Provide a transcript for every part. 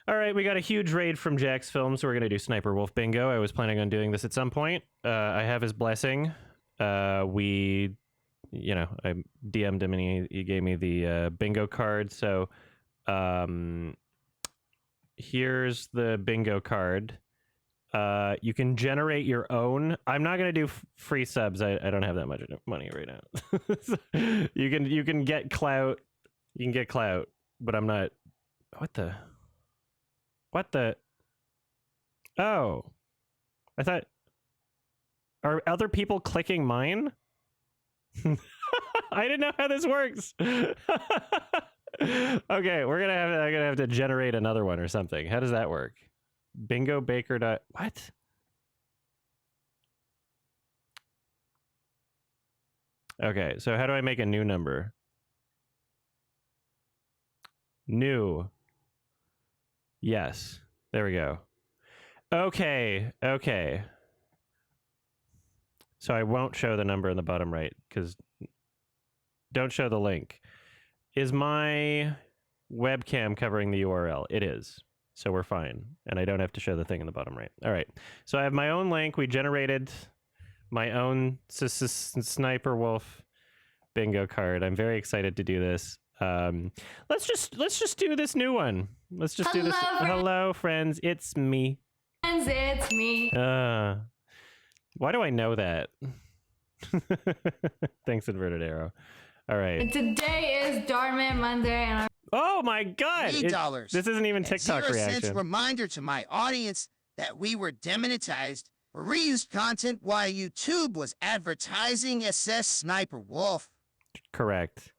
All right, we got a huge raid from Jacksfilms, so we're gonna do Sniper Wolf Bingo. I was planning on doing this at some point. I have his blessing. I DM'd him and he gave me the bingo card. So here's the bingo card. You can generate your own. I'm not gonna do free subs. I don't have that much money right now. So you can get clout. You can get clout, but I'm not. What the? Oh, I thought. Are other people clicking mine? I didn't know how this works. Okay, I'm gonna have to generate another one or something. How does that work? Bingo Baker dot what? Okay, so how do I make a new number? New. Yes. There we go. Okay. So I won't show the number in the bottom right because don't show the link. Is my webcam covering the URL? It is. So we're fine. And I don't have to show the thing in the bottom right. All right. So I have my own link. We generated my own Sniper Wolf bingo card. I'm very excited to do this. Let's just do this new one. Let's just do this. Hello, friends. It's me. Friends, it's me. Why do I know that? Thanks, Inverted Arrow. All right. And today is Darman Monday, and oh my God! $3. This isn't even TikTok 0 reaction. cents reminder to my audience that we were demonetized for reused content while YouTube was advertising SSSniperwolf. Correct.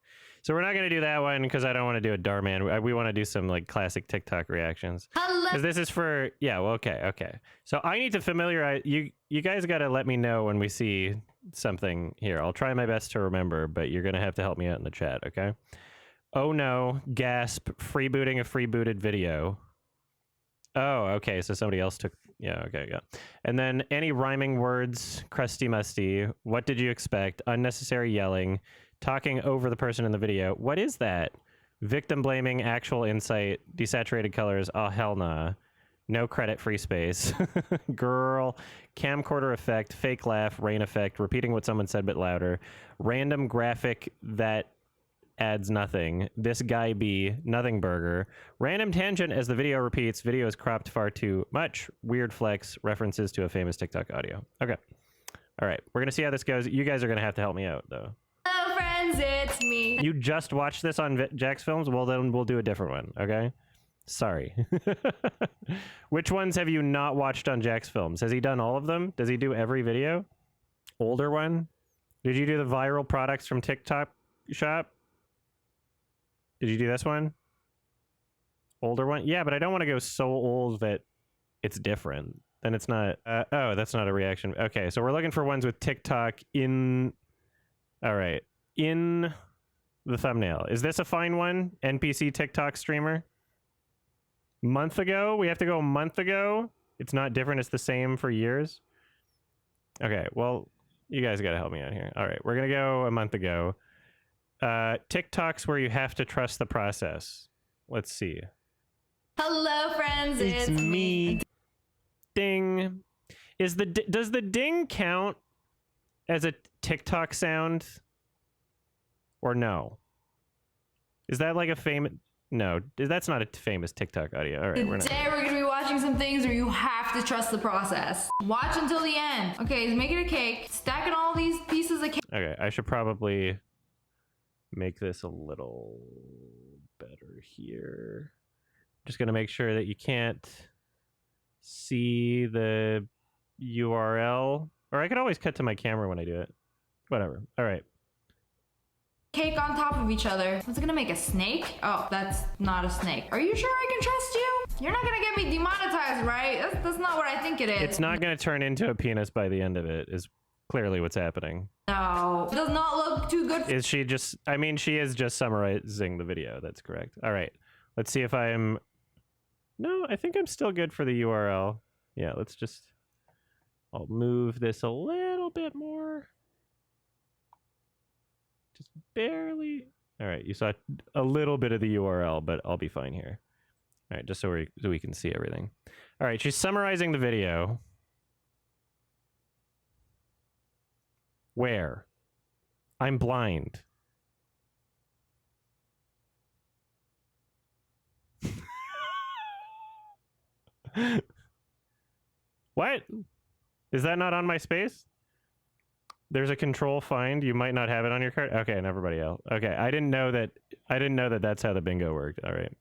So we're not going to do that one because I don't want to do a Darman. We want to do some like classic TikTok reactions. Because this is for okay. So I need to familiarize you. You guys got to let me know when we see something here. I'll try my best to remember, but you're going to have to help me out in the chat, okay? Oh no! Gasp! Freebooting a freebooted video. Oh, okay. So somebody else took. Yeah. Okay. Yeah. And then any rhyming words, crusty musty. What did you expect? Unnecessary yelling. Talking over the person in the video. What is that? Victim blaming, actual insight, desaturated colors. Oh, hell nah. No credit, free space. Girl. Camcorder effect, fake laugh, rain effect, repeating what someone said but louder. Random graphic that adds nothing. This guy be nothing burger. Random tangent as the video repeats. Video is cropped far too much. Weird flex, references to a famous TikTok audio. Okay. All right. We're going to see how this goes. You guys are going to have to help me out, though. hello, friends, it's me. You just watched this on Jacksfilms? Well, then we'll do a different one, okay? Sorry. Which ones have you not watched on Jacksfilms? Has he done all of them? Does he do every video? Older one? Did you do the viral products from TikTok shop? Did you do this one? Older one? Yeah, but I don't want to go so old that it's different. Then it's not... oh, that's not a reaction. Okay, so we're looking for ones with TikTok in... All right. In the thumbnail. Is this a fine one? NPC TikTok streamer? Month ago? We have to go a month ago? It's not different. It's the same for years? Okay, well, you guys got to help me out here. All right, we're going to go a month ago. TikToks where you have to trust the process. Let's see. Hello, friends, it's me. Ding. Does the ding count as a TikTok sound? Or no? Is that like a famous... No, that's not a famous TikTok audio. All right, Today we're going to be watching some things where you have to trust the process. Watch until the end. Okay, he's making a cake. Stacking all these pieces of cake. Okay, I should probably make this a little better here. Just going to make sure that you can't see the URL. Or I could always cut to my camera when I do it. Whatever. All right. Cake on top of each other. What's it gonna make, a snake? Oh, that's not a snake. Are you sure I can trust you? You're not gonna get me demonetized, right? That's not what I think it is. It's not gonna turn into a penis by the end of it, is clearly what's happening. No, it does not look too good. Is she just, I mean, she is just summarizing the video. That's correct. All right. Let's see if I'm, no, I think I'm still good for the URL. Yeah, let's just, I'll move this a little bit more. Just barely. All right, you saw a little bit of the URL, but I'll be fine here. All right, just so we can see everything. All right, she's summarizing the video. Where? I'm blind. What? Is that not on my space? There's a control find. You might not have it on your card. Okay, and everybody else. Okay, I didn't know that that's how the bingo worked. All right.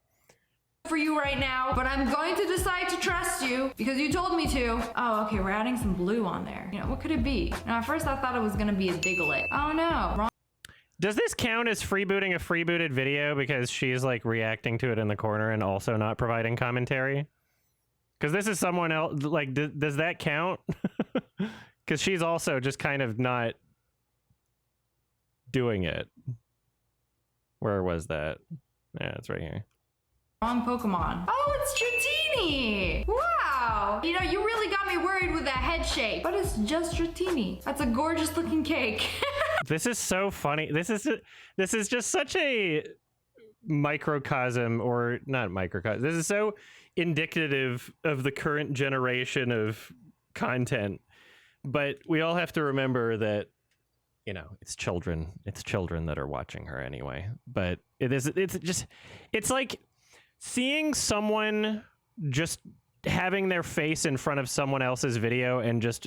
For you right now, but I'm going to decide to trust you because you told me to. Oh, okay, we're adding some blue on there. You know, what could it be? Now, at first I thought it was gonna be a Diglett. Oh no, wrong. Does this count as freebooting a freebooted video because she's like reacting to it in the corner and also not providing commentary? Because this is someone else. Like, does that count? Because she's also just kind of not doing it. Where was that? Yeah, it's right here. Wrong Pokemon. Oh, it's Dratini! Wow! You know, you really got me worried with that head shape. But it's just Dratini. That's a gorgeous looking cake. This is so funny. This is just such a microcosm, or not microcosm. This is so indicative of the current generation of content. But we all have to remember that, you know, it's children that are watching her anyway. But it's like seeing someone just having their face in front of someone else's video and just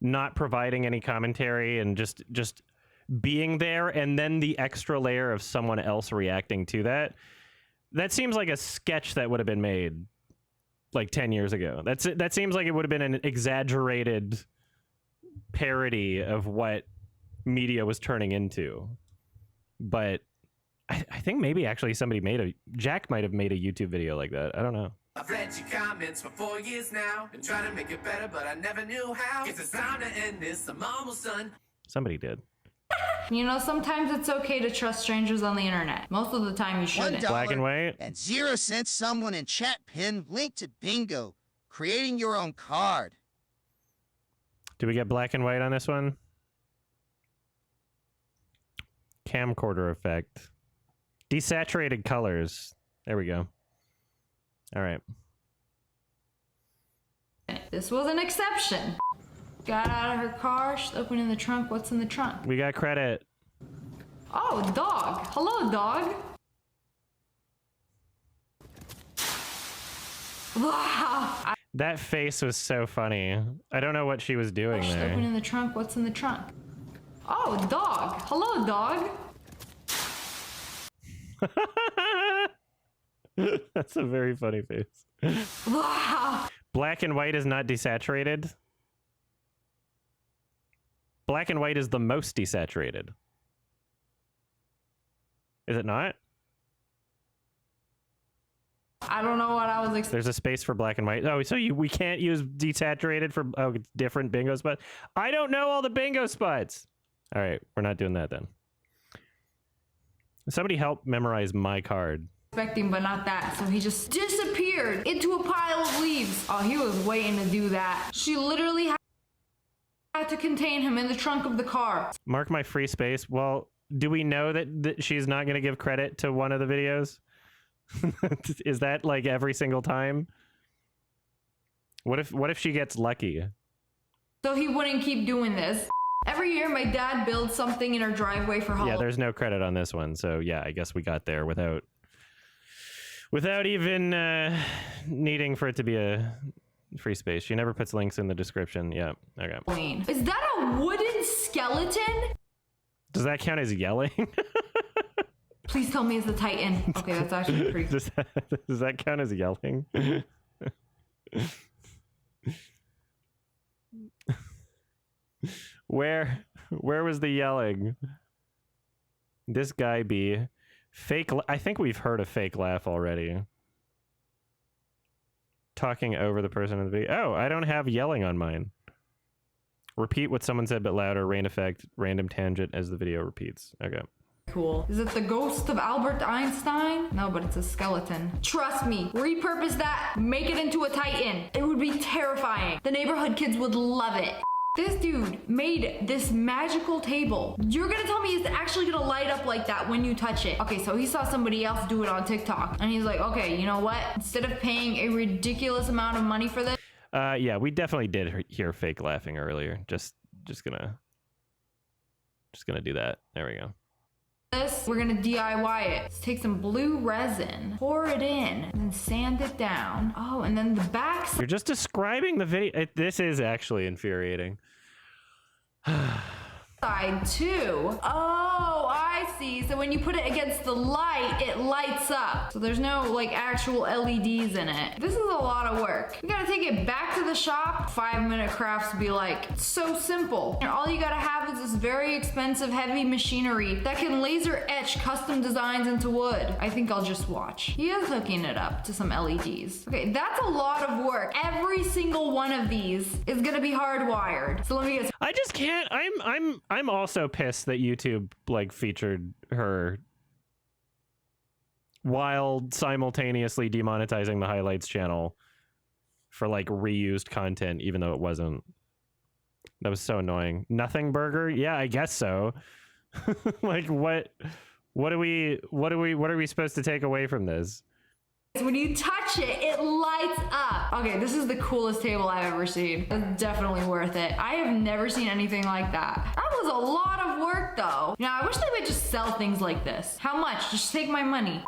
not providing any commentary and just being there, and then the extra layer of someone else reacting to that. That seems like a sketch that would have been made like 10 years ago. That seems like it would have been an exaggerated parody of what media was turning into. But I think maybe actually Jack might have made a YouTube video like that. I don't know. I've read your comments for 4 years now. Been trying to make it better, but I never knew how. Guess it's time to end this. I'm almost done. Somebody did. You know, sometimes it's okay to trust strangers on the internet. Most of the time you shouldn't. $1 Black and white. and 0 cents. Someone in chat pinned link to bingo, creating your own card. Do we get black and white on this one? Camcorder effect. Desaturated colors. There we go. All right. This was an exception. Got out of her car, she's opening the trunk. What's in the trunk? We got credit. Oh, dog. Hello, dog. Wow. That face was so funny. I don't know what she was doing She's there. opening the trunk. What's in the trunk? Oh, dog. Hello, dog. That's a very funny face. Wow. Black and white is not desaturated. Black and white is the most desaturated. Is it not? I don't know what I was expecting. There's a space for black and white. Oh, so we can't use desaturated for different bingo spots? I don't know all the bingo spots. All right, we're not doing that then. Somebody help memorize my card. But not that. So he just disappeared into a pile of leaves. Oh, he was waiting to do that. She literally had to contain him in the trunk of the car. Mark my free space. Well, do we know that she's not going to give credit to one of the videos? Is that like every single time? What if she gets lucky? So he wouldn't keep doing this. Every year my dad builds something in our driveway for Halloween. Yeah, there's no credit on this one. So yeah, I guess we got there without even needing for it to be a free space. She never puts links in the description. Yeah, okay. Is that a wooden skeleton? Does that count as yelling? Please tell me it's the Titan. Okay, that's actually pretty Does that count as yelling? Where was the yelling? This guy be fake. I think we've heard a fake laugh already. Talking over the person in the video. Oh, I don't have yelling on mine. Repeat what someone said but louder. Rain effect. Random tangent as the video repeats. Okay. cool. Is it the ghost of Albert Einstein? No, but it's a skeleton. Trust me, repurpose that, make it into a Titan. It would be terrifying. The neighborhood kids would love it. This dude made this magical table. You're gonna tell me it's actually gonna light up like that when you touch it. Okay, so he saw somebody else do it on TikTok and he's like, okay, you know what? Instead of paying a ridiculous amount of money for this. Yeah, we definitely did hear fake laughing earlier. Just gonna do that. There we go. We're gonna DIY it. Let's take some blue resin, pour it in, and then sand it down. Oh, and then the back You're just describing the video. This is actually infuriating. side too. Oh, I see. So when you put it against the light, it lights up. So there's no like actual LEDs in it. This is a lot of work. You gotta take it back to the shop. 5-minute crafts be like, it's so simple. And all you gotta have is this very expensive heavy machinery that can laser etch custom designs into wood. I think I'll just watch. He is hooking it up to some LEDs. Okay, that's a lot of work. Every single one of these is gonna be hardwired. So let me get. I just can't. I'm also pissed that YouTube like featured her while simultaneously demonetizing the highlights channel for like reused content, even though it wasn't. That was so annoying. Nothing burger? Yeah, I guess so. Like what are we supposed to take away from this? When you touch it, it lights up. Okay, this is the coolest table I've ever seen. It's definitely worth it. I have never seen anything like that. That was a lot of work though. You know, I wish they would just sell things like this. How much? Just take my money.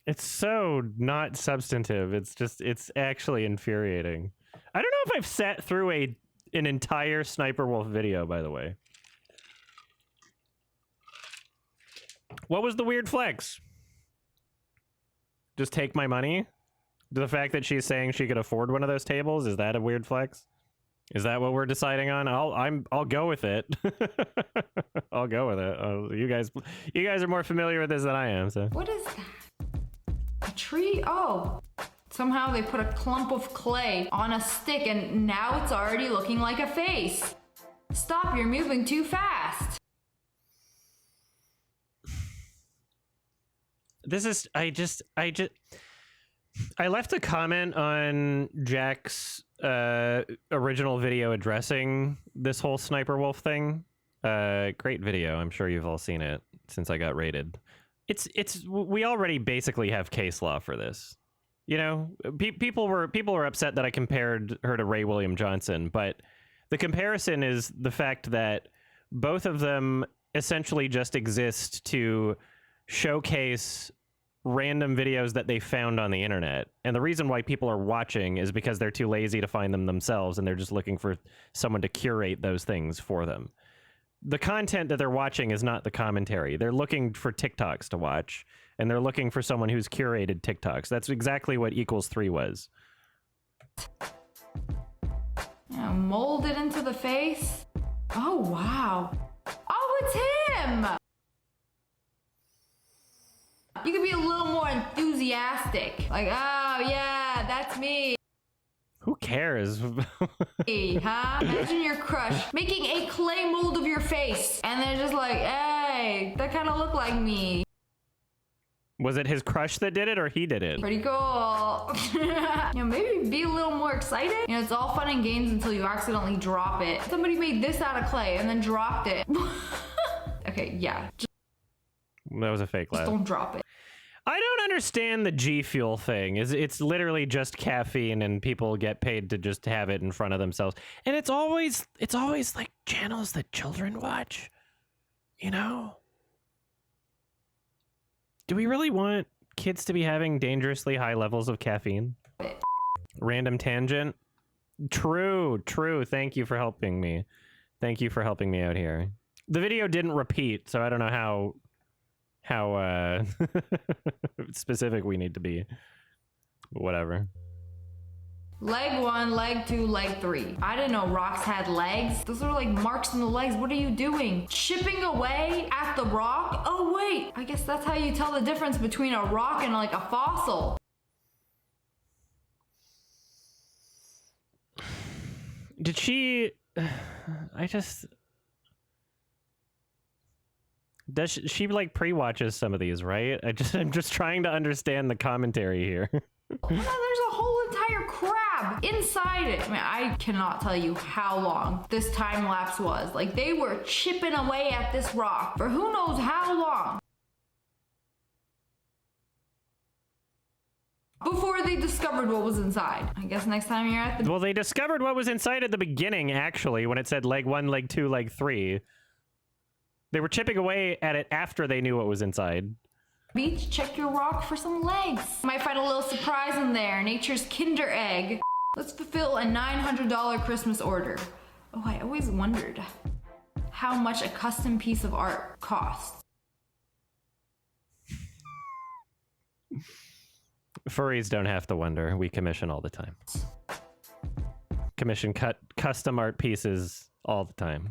It's so not substantive. It's actually infuriating. I don't know if I've sat through an entire Sniperwolf video, by the way. What was the weird flex? Just take my money? The fact that she's saying she could afford one of those tables, is that a weird flex? Is that what we're deciding on? I'll go with it. I'll go with it. You guys are more familiar with this than I am, so. What is that? A tree? Oh. Somehow they put a clump of clay on a stick and now it's already looking like a face. Stop, you're moving too fast. This is, I left a comment on Jack's original video addressing this whole Sniperwolf thing. Great video. I'm sure you've all seen it since I got rated. We already basically have case law for this. You know, people were upset that I compared her to Ray William Johnson, but the comparison is the fact that both of them essentially just exist to showcase random videos that they found on the internet. And the reason why people are watching is because they're too lazy to find them themselves and they're just looking for someone to curate those things for them. The content that they're watching is not the commentary. They're looking for TikToks to watch, and they're looking for someone who's curated TikToks. That's exactly what Equals 3 was. Yeah, mold it into the face. Oh, wow. Oh, it's him! You could be a little more enthusiastic. Like, oh, yeah, that's me. Who cares? Hey, huh? Imagine your crush making a clay mold of your face. And they're just like, hey, that kind of look like me. Was it his crush that did it or he did it? Pretty cool. You know, maybe be a little more excited. You know, it's all fun and games until you accidentally drop it. Somebody made this out of clay and then dropped it. Okay, yeah. That was a fake laugh. Don't drop it. I don't understand the G Fuel thing. It's literally just caffeine and people get paid to just have it in front of themselves. And it's always like channels that children watch. You know? Do we really want kids to be having dangerously high levels of caffeine? Random tangent. True. Thank you for helping me. Thank you for helping me out here. The video didn't repeat, so I don't know how specific we need to be. Whatever. Leg 1, leg 2, leg 3. I didn't know rocks had legs. Those are like marks in the legs. What are you doing? Chipping away at the rock? Oh wait, I guess that's how you tell the difference between a rock and like a fossil. Did she... Does she like pre-watches some of these, right? I'm just trying to understand the commentary here. Oh, no, there's a whole entire crowd crab inside it. I mean, I cannot tell you how long this time lapse was. Like, they were chipping away at this rock for who knows how long before they discovered what was inside. I guess next time you're at the Well, they discovered what was inside at the beginning, actually, when it said leg 1, leg 2, leg 3. They were chipping away at it after they knew what was inside. beach, check your rock for some legs. Might find a little surprise in there. Nature's Kinder Egg. Let's fulfill a $900 Christmas order. Oh, I always wondered how much a custom piece of art costs. Furries don't have to wonder. We commission all the time. Commission custom art pieces all the time.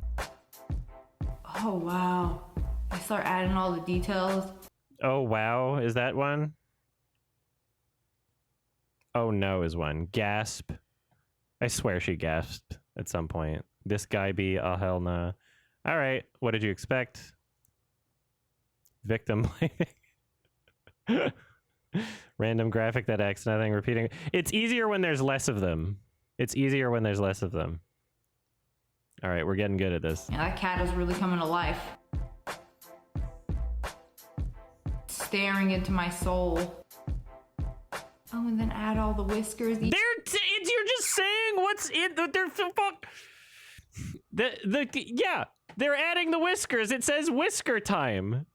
Oh, wow. I start adding all the details. Oh, wow. Is that one? Oh, no is one. Gasp. I swear she gasped at some point. This guy be a hell nah. All right. What did you expect? Victim blaming. Random graphic that acts nothing, repeating. It's easier when there's less of them. It's easier when there's less of them. All right, we're getting good at this. Yeah, that cat is really coming to life. Staring into my soul. Oh, and then add all the whiskers. You're just saying what's in they're fuck. Yeah, they're adding the whiskers. It says whisker time.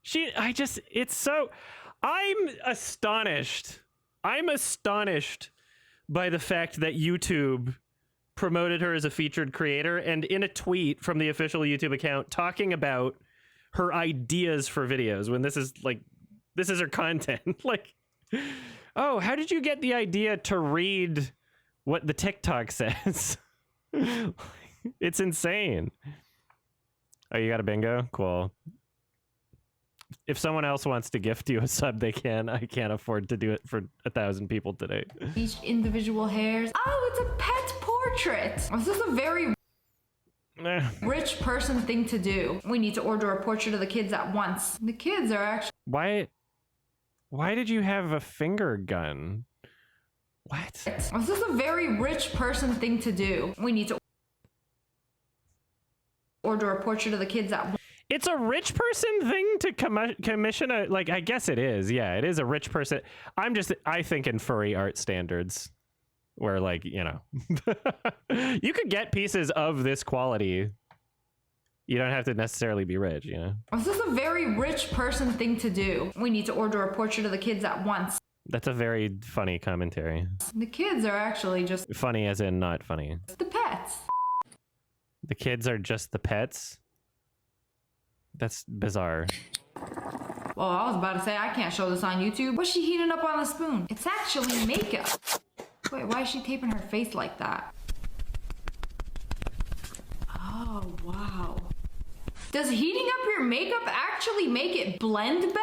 I'm astonished. I'm astonished by the fact that YouTube promoted her as a featured creator, and in a tweet from the official YouTube account talking about her ideas for videos when this is her content. Like, oh, how did you get the idea to read what the TikTok says? It's insane. Oh, you got a bingo? Cool. If someone else wants to gift you a sub, they can. I can't afford to do it for 1,000 people today. Each individual hairs. Oh, it's a pet portrait. This is a very rich person thing to do. We need to order a portrait of the kids at once. The kids are actually... Why did you have a finger gun? What? This is a very rich person thing to do. We need to order a portrait of the kids at once. It's a rich person thing to commission a, like, I guess it is. Yeah, it is a rich person. I think in furry art standards where, like, you know, you could get pieces of this quality. You don't have to necessarily be rich, you know? This is a very rich person thing to do. We need to order a portrait of the kids at once. That's a very funny commentary. The kids are actually just... Funny as in not funny. the pets. The kids are just the pets? That's bizarre. Well, I was about to say, I can't show this on YouTube. What's she heating up on the spoon? It's actually makeup. Wait, why is she taping her face like that? Oh, wow. Does heating up your makeup actually make it blend better?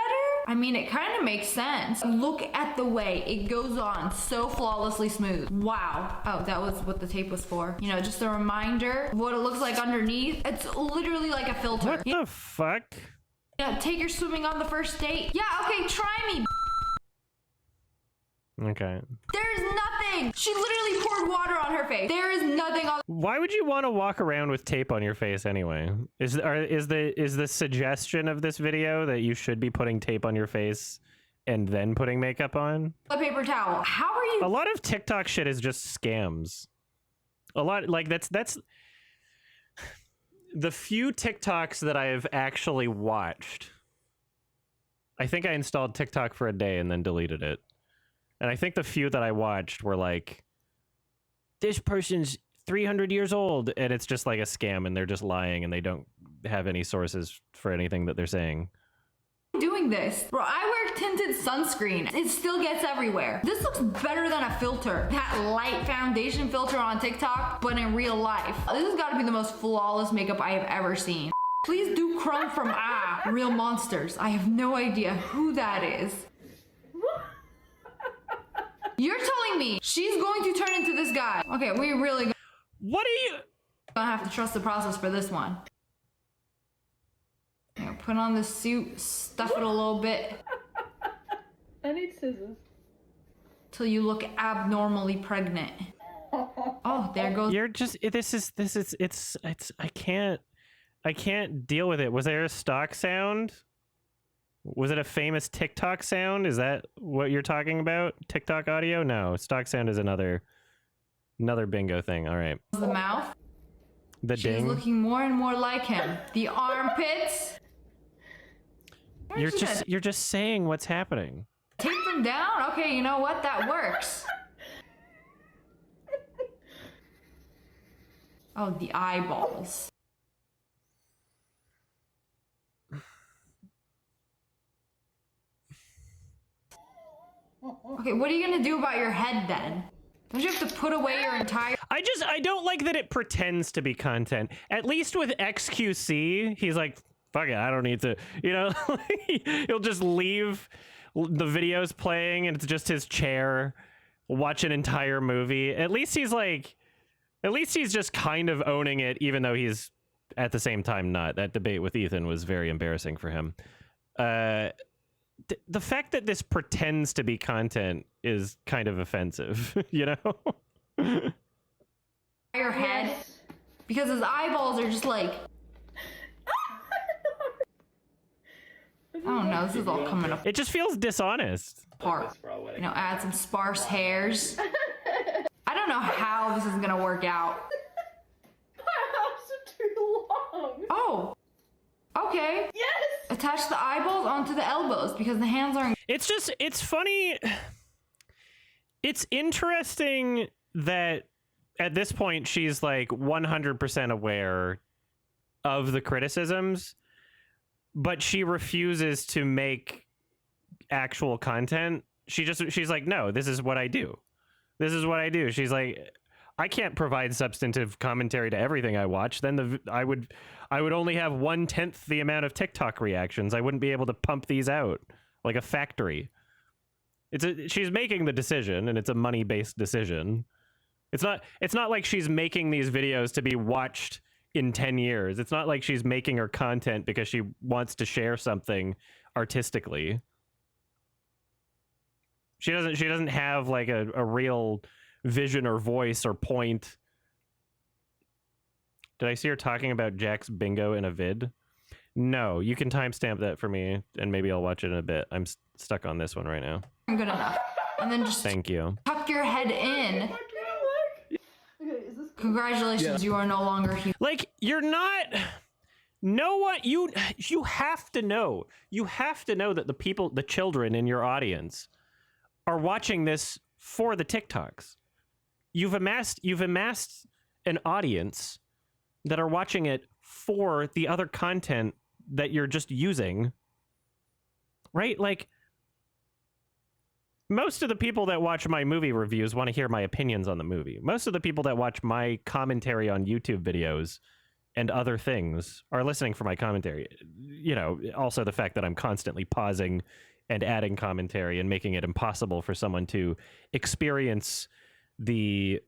I mean, it kind of makes sense. Look at the way it goes on so flawlessly smooth. Wow. Oh, that was what the tape was for. You know, just a reminder of what it looks like underneath. It's literally like a filter. What the fuck? Yeah, take your swimming on the first date. Yeah, okay, try me. Okay. There's nothing. She literally poured water on her face. There is nothing on. Why would you want to walk around with tape on your face anyway? Is the suggestion of this video that you should be putting tape on your face and then putting makeup on? A paper towel. How are you? A lot of TikTok shit is just scams. A lot, like, that's the few TikToks that I have actually watched. I think I installed TikTok for a day and then deleted it. And I think the few that I watched were like, this person's 300 years old, and it's just like a scam, and they're just lying, and they don't have any sources for anything that they're saying. Doing this? Bro, I wear tinted sunscreen. It still gets everywhere. This looks better than a filter. That light foundation filter on TikTok, but in real life. This has got to be the most flawless makeup I have ever seen. Please do Crumb from Real Monsters. I have no idea who that is. You're telling me she's going to turn into this guy. Okay, we really What are you? gonna have to trust the process for this one. Yeah, put on the suit, stuff it a little bit. I need scissors. Till you look abnormally pregnant. Oh, there goes. You're just this is it's I can't deal with it. Was there a stock sound? Was it a famous TikTok sound? Is that what you're talking about? TikTok audio? No, stock sound is another bingo thing. All right. The mouth. The She's ding. looking more and more like him. The armpits. You're just saying what's happening. Take them down? Okay, you know what? That works. Oh, the eyeballs. Okay, what are you gonna do about your head then? Don't you have to put away your entire... I don't like that it pretends to be content. At least with XQC, he's like, fuck it, I don't need to, you know, he'll just leave the videos playing and it's just his chair, watch an entire movie. At least he's just kind of owning it, even though he's at the same time not. That debate with Ethan was very embarrassing for him. The fact that this pretends to be content is kind of offensive, you know? Your head, because his eyeballs are just like... I don't know, this is all coming It just feels dishonest. apart. You know, add some sparse hairs. I don't know how this is gonna work out. Too long. Oh, okay. Yes. Attach the eyeballs onto the elbows because the hands aren't. It's funny. It's interesting that at this point she's like 100% aware of the criticisms, but she refuses to make actual content. She's like, no, this is what I do. This is what I do. She's like, I can't provide substantive commentary to everything I watch. Then I would only have 1/10 the amount of TikTok reactions. I wouldn't be able to pump these out like a factory. She's making the decision, and it's a money-based decision. It's not like she's making these videos to be watched in 10 years. It's not like she's making her content because she wants to share something artistically. She doesn't have like a real vision or voice or point. Did I see her talking about Jack's bingo in a vid? No, you can timestamp that for me and maybe I'll watch it in a bit. I'm stuck on this one right now. Good enough. And then just Thank you. tuck your head in. Congratulations, you are no longer human. Like, you're not... Know what? You have to know. You have to know that the children in your audience are watching this for the TikToks. You've amassed an audience that are watching it for the other content that you're just using, right? Like, most of the people that watch my movie reviews want to hear my opinions on the movie. Most of the people that watch my commentary on YouTube videos and other things are listening for my commentary. You know, also the fact that I'm constantly pausing and adding commentary and making it impossible for someone to experience the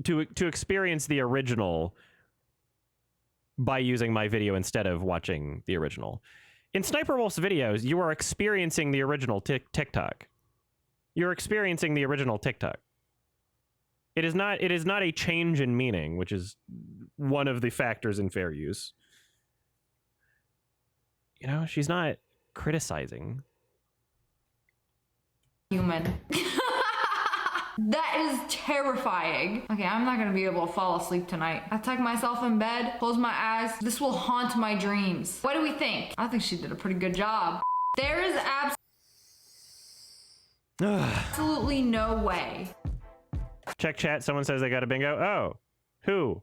to experience the original by using my video instead of watching the original. In Sniperwolf's videos, you are experiencing the original TikTok. You're experiencing the original TikTok. It is not a change in meaning, which is one of the factors in fair use. You know, she's not criticizing. Human. That is terrifying. Okay, I'm not gonna be able to fall asleep tonight. I tuck myself in bed, close my eyes. This will haunt my dreams. What do we think? I think she did a pretty good job. There is absolutely no way. Check chat. Someone says they got a bingo. Oh, who?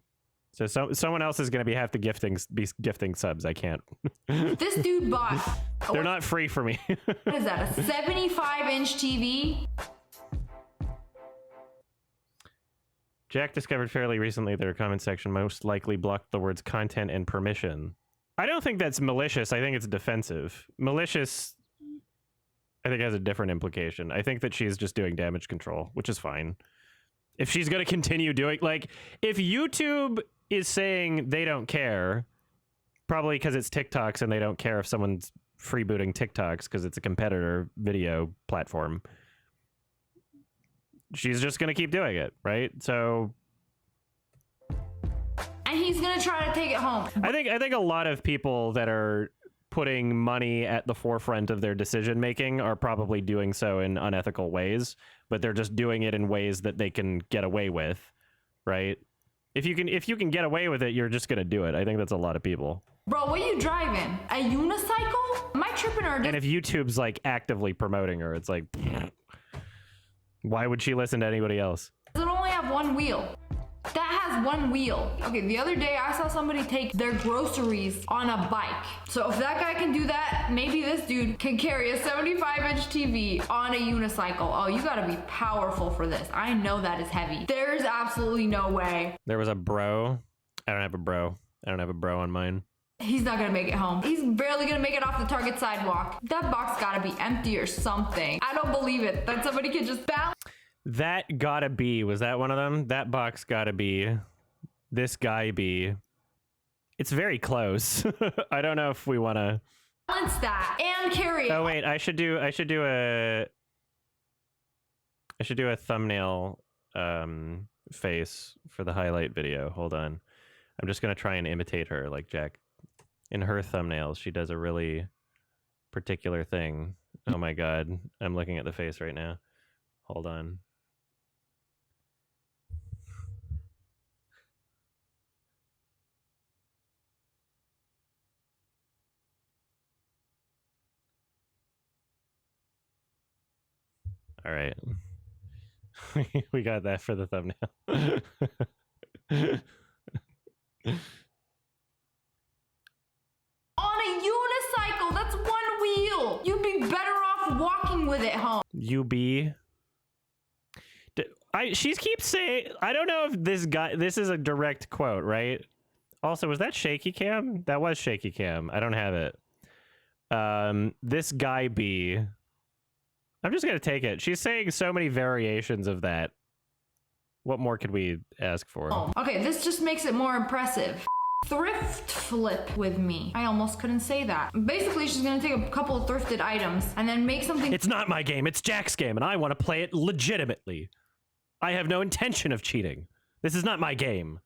So someone else is going to have to be gifting subs. I can't. This dude bought... They're not free for me. What is that, a 75-inch TV? Jack discovered fairly recently their comment section most likely blocked the words content and permission. I don't think that's malicious. I think it's defensive. Malicious, I think, has a different implication. I think that she's just doing damage control, which is fine. If she's going to continue doing... Like, if YouTube is saying they don't care, probably because it's TikToks and they don't care if someone's freebooting TikToks because it's a competitor video platform, she's just gonna keep doing it, right? So And he's gonna try to take it home. I think a lot of people that are putting money at the forefront of their decision making are probably doing so in unethical ways, but they're just doing it in ways that they can get away with, right? If you can get away with it, you're just gonna do it. I think that's a lot of people. Bro, what are you driving? A unicycle? Am I tripping or And if YouTube's like actively promoting her, it's like, why would she listen to anybody else? does it only have one wheel? That has one wheel. Okay, the other day I saw somebody take their groceries on a bike. So if that guy can do that, maybe this dude can carry a 75-inch TV on a unicycle. Oh, you gotta be powerful for this. I know that is heavy. There's absolutely no way. There was a bro. I don't have a bro. I don't have a bro on mine. He's not gonna make it home. He's barely gonna make it off the Target sidewalk. That box gotta be empty or something. I don't believe it that somebody can just balance. That gotta be, was that one of them? That box gotta be, this guy be. It's very close. I don't know if we want to Balance that and carry it. Oh wait, I should do a thumbnail face for the highlight video. Hold on. I'm just gonna try and imitate her like Jack. In her thumbnails, she does a really particular thing. Oh my god, I'm looking at the face right now. Hold on. All right. We got that for the thumbnail. On a unicycle, that's one wheel. You'd be better off walking with it home. She keeps saying, I don't know if this is a direct quote, right? Also, was that shaky cam? That was shaky cam. I don't have it. This guy B. I'm just going to take it. She's saying so many variations of that. What more could we ask for? Okay, this just makes it more impressive. Thrift flip with me. I almost couldn't say that. Basically, she's gonna take a couple of thrifted items and then make something. It's not my game, it's Jack's game, and I want to play it legitimately. I have no intention of cheating. This is not my game.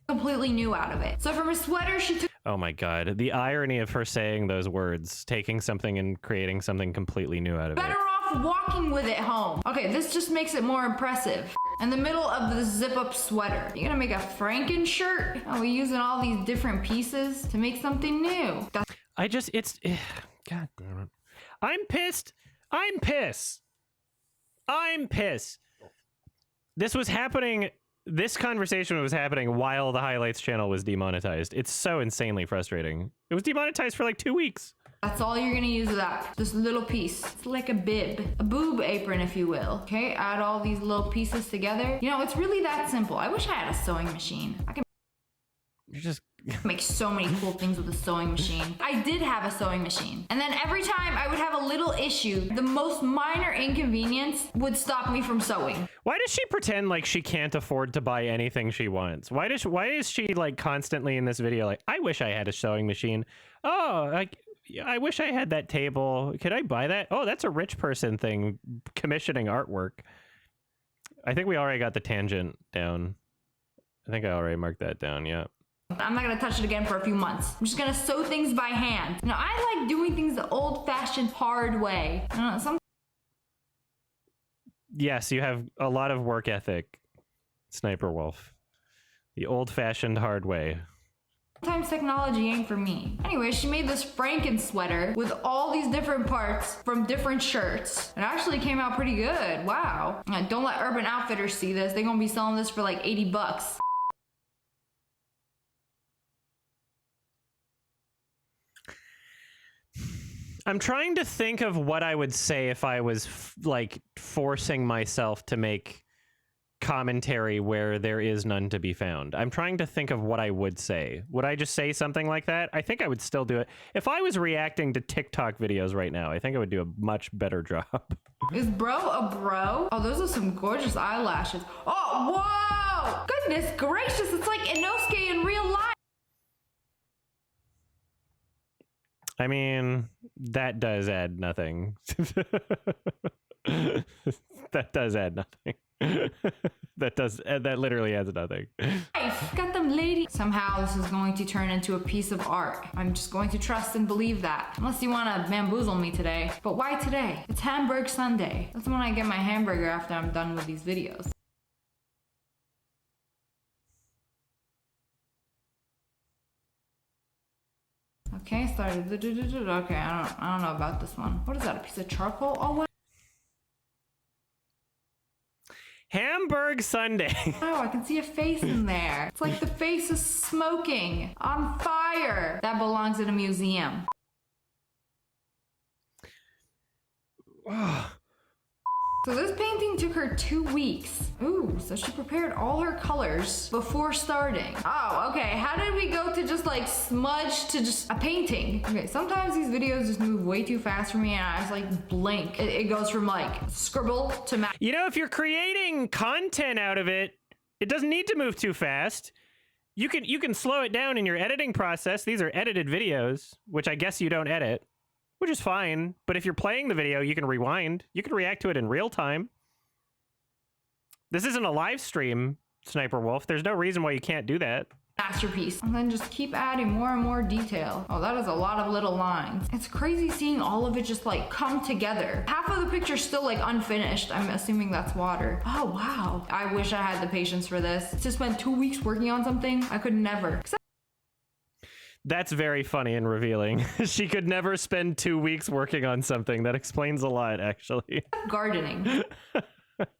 Completely new out of it. So from a sweater, she took. Oh my god, the irony of her saying those words, taking something and creating something completely new out of Better it. off walking with it home. Okay, this just makes it more impressive. In the middle of the zip-up sweater, you're gonna make a Franken shirt? Are we using all these different pieces to make something new? That's God damn it. I'm pissed. I'm pissed. This was happening. This conversation was happening while the highlights channel was demonetized. It's so insanely frustrating. It was demonetized for like 2 weeks. That's all you're gonna use that. This little piece. It's like a bib. A boob apron, if you will. Okay, add all these little pieces together. You know, it's really that simple. I wish I had a sewing machine. I can You're just... make so many cool things with a sewing machine. I did have a sewing machine. And then every time I would have a little issue, the most minor inconvenience would stop me from sewing. Why does she pretend like she can't afford to buy anything she wants? Why is she like constantly in this video like, I wish I had a sewing machine. Oh, like... I wish I had that table. Could I buy that? Oh, that's a rich person thing, commissioning artwork. I think we already got the tangent down. I think I already marked that down, yeah. I'm not gonna touch it again for a few months. I'm just gonna sew things by hand. You know, I like doing things the old-fashioned hard way. You know, Yes, you have a lot of work ethic, Sniper Wolf. The old-fashioned hard way. Sometimes technology ain't for me. Anyway, she made this Franken sweater with all these different parts from different shirts. It actually came out pretty good. Wow. Don't let Urban Outfitters see this. They're gonna be selling this for like 80 bucks. I'm trying to think of what I would say if I was like forcing myself to make commentary where there is none to be found. I'm trying to think of what I would say. Would I just say something like that? I think I would still do it. If I was reacting to TikTok videos right now, I think I would do a much better job. Is bro a bro? Oh, those are some gorgeous eyelashes. Oh, whoa! Goodness gracious, it's like Inosuke in real life. I mean, that does add nothing That does add nothing. That literally adds nothing. I've got them lady. Somehow this is going to turn into a piece of art. I'm just going to trust and believe that. Unless you want to bamboozle me today. But why today? It's Hamburg Sunday. That's when I get my hamburger after I'm done with these videos. Okay, started. Okay, I don't know about this one. What is that? A piece of charcoal? Oh, what? Hamburg Sunday. Oh, I can see a face in there. It's like the face is smoking on fire. That belongs in a museum. So this painting took her 2 weeks. Ooh, so she prepared all her colors before starting. Oh, okay. How did we go to just like smudge to just a painting? Okay, sometimes these videos just move way too fast for me and I just like blink. It goes from like scribble to map. You know, if you're creating content out of it, it doesn't need to move too fast. You can slow it down in your editing process. These are edited videos, which I guess you don't edit, which is fine. But if you're playing the video, you can rewind. You can react to it in real time. This isn't a live stream, Sniper Wolf. There's no reason why you can't do that. Masterpiece. And then just keep adding more and more detail. Oh, that is a lot of little lines. It's crazy seeing all of it just like come together. Half of the picture's still like unfinished. I'm assuming that's water. Oh, wow. I wish I had the patience for this. To spend 2 weeks working on something, I could never. That's very funny and revealing. She could never spend 2 weeks working on something. That explains a lot, actually. Gardening.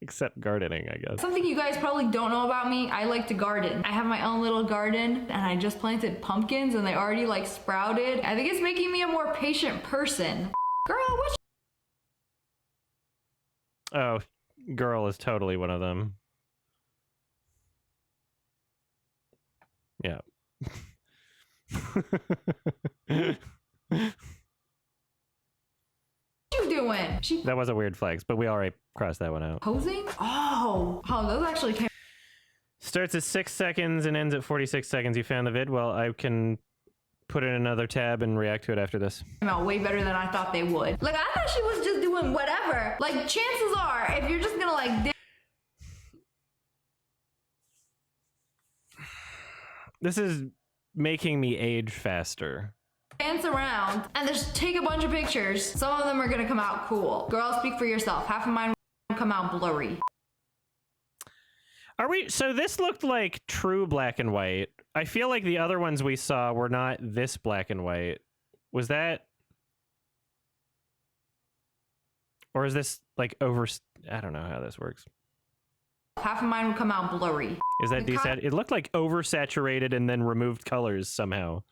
Except gardening, I guess. Something you guys probably don't know about me, I like to garden. I have my own little garden and I just planted pumpkins and they already like sprouted. I think it's making me a more patient person. Girl, what? Oh, girl is totally one of them. Yeah. You doing? She That was a weird flex, but we already crossed that one out. posing? Oh, those actually came Starts at 6 seconds and ends at 46 seconds. You found the vid? Well, I can put it in another tab and react to it after this. out way better than I thought they would. Like, I thought she was just doing whatever. Like, chances are, if you're just gonna like This is making me age faster. dance around and just take a bunch of pictures, some of them are gonna come out cool. Girl, speak for yourself. Half of mine will come out blurry. Are we? So this looked like true black and white. I feel like the other ones we saw were not this black and white. Was that? Or is this like over? I don't know how this works. Half of mine will come out blurry. Is that desat? It looked like oversaturated and then removed colors somehow.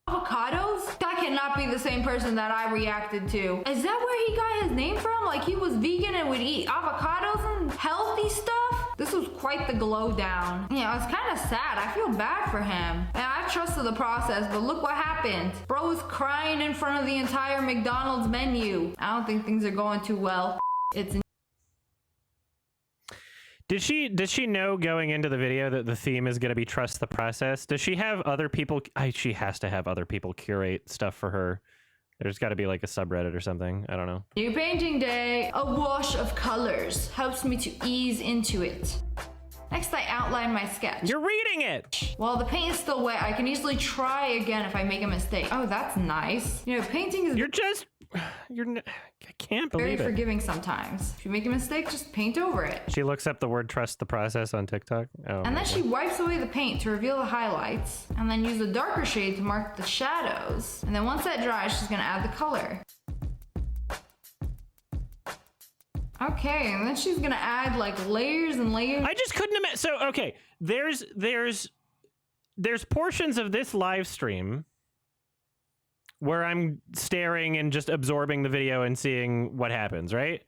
Avocados? That cannot be the same person that I reacted to. Is that where he got his name from? Like he was vegan and would eat avocados and healthy stuff? This was quite the glow down. Yeah, it's kind of sad. I feel bad for him. And I trusted the process, but look what happened. Bro was crying in front of the entire McDonald's menu. I don't think things are going too well. It's Did she know going into the video that the theme is going to be trust the process? Does she have other people? She has to have other people curate stuff for her. There's got to be like a subreddit or something. I don't know. new painting day. A wash of colors helps me to ease into it. Next, I outline my sketch. You're reading it! While the paint is still wet, I can easily try again if I make a mistake. Oh, that's nice. You know, painting is I can't very believe it. forgiving sometimes. If you make a mistake, just paint over it. She looks up the word trust the process on TikTok. Oh, And then she wipes away the paint to reveal the highlights, and then use a darker shade to mark the shadows. And then once that dries, she's gonna add the color. Okay, and then she's gonna add like layers and layers. I just couldn't imagine. So, okay, there's portions of this live stream where I'm staring and just absorbing the video and seeing what happens, right?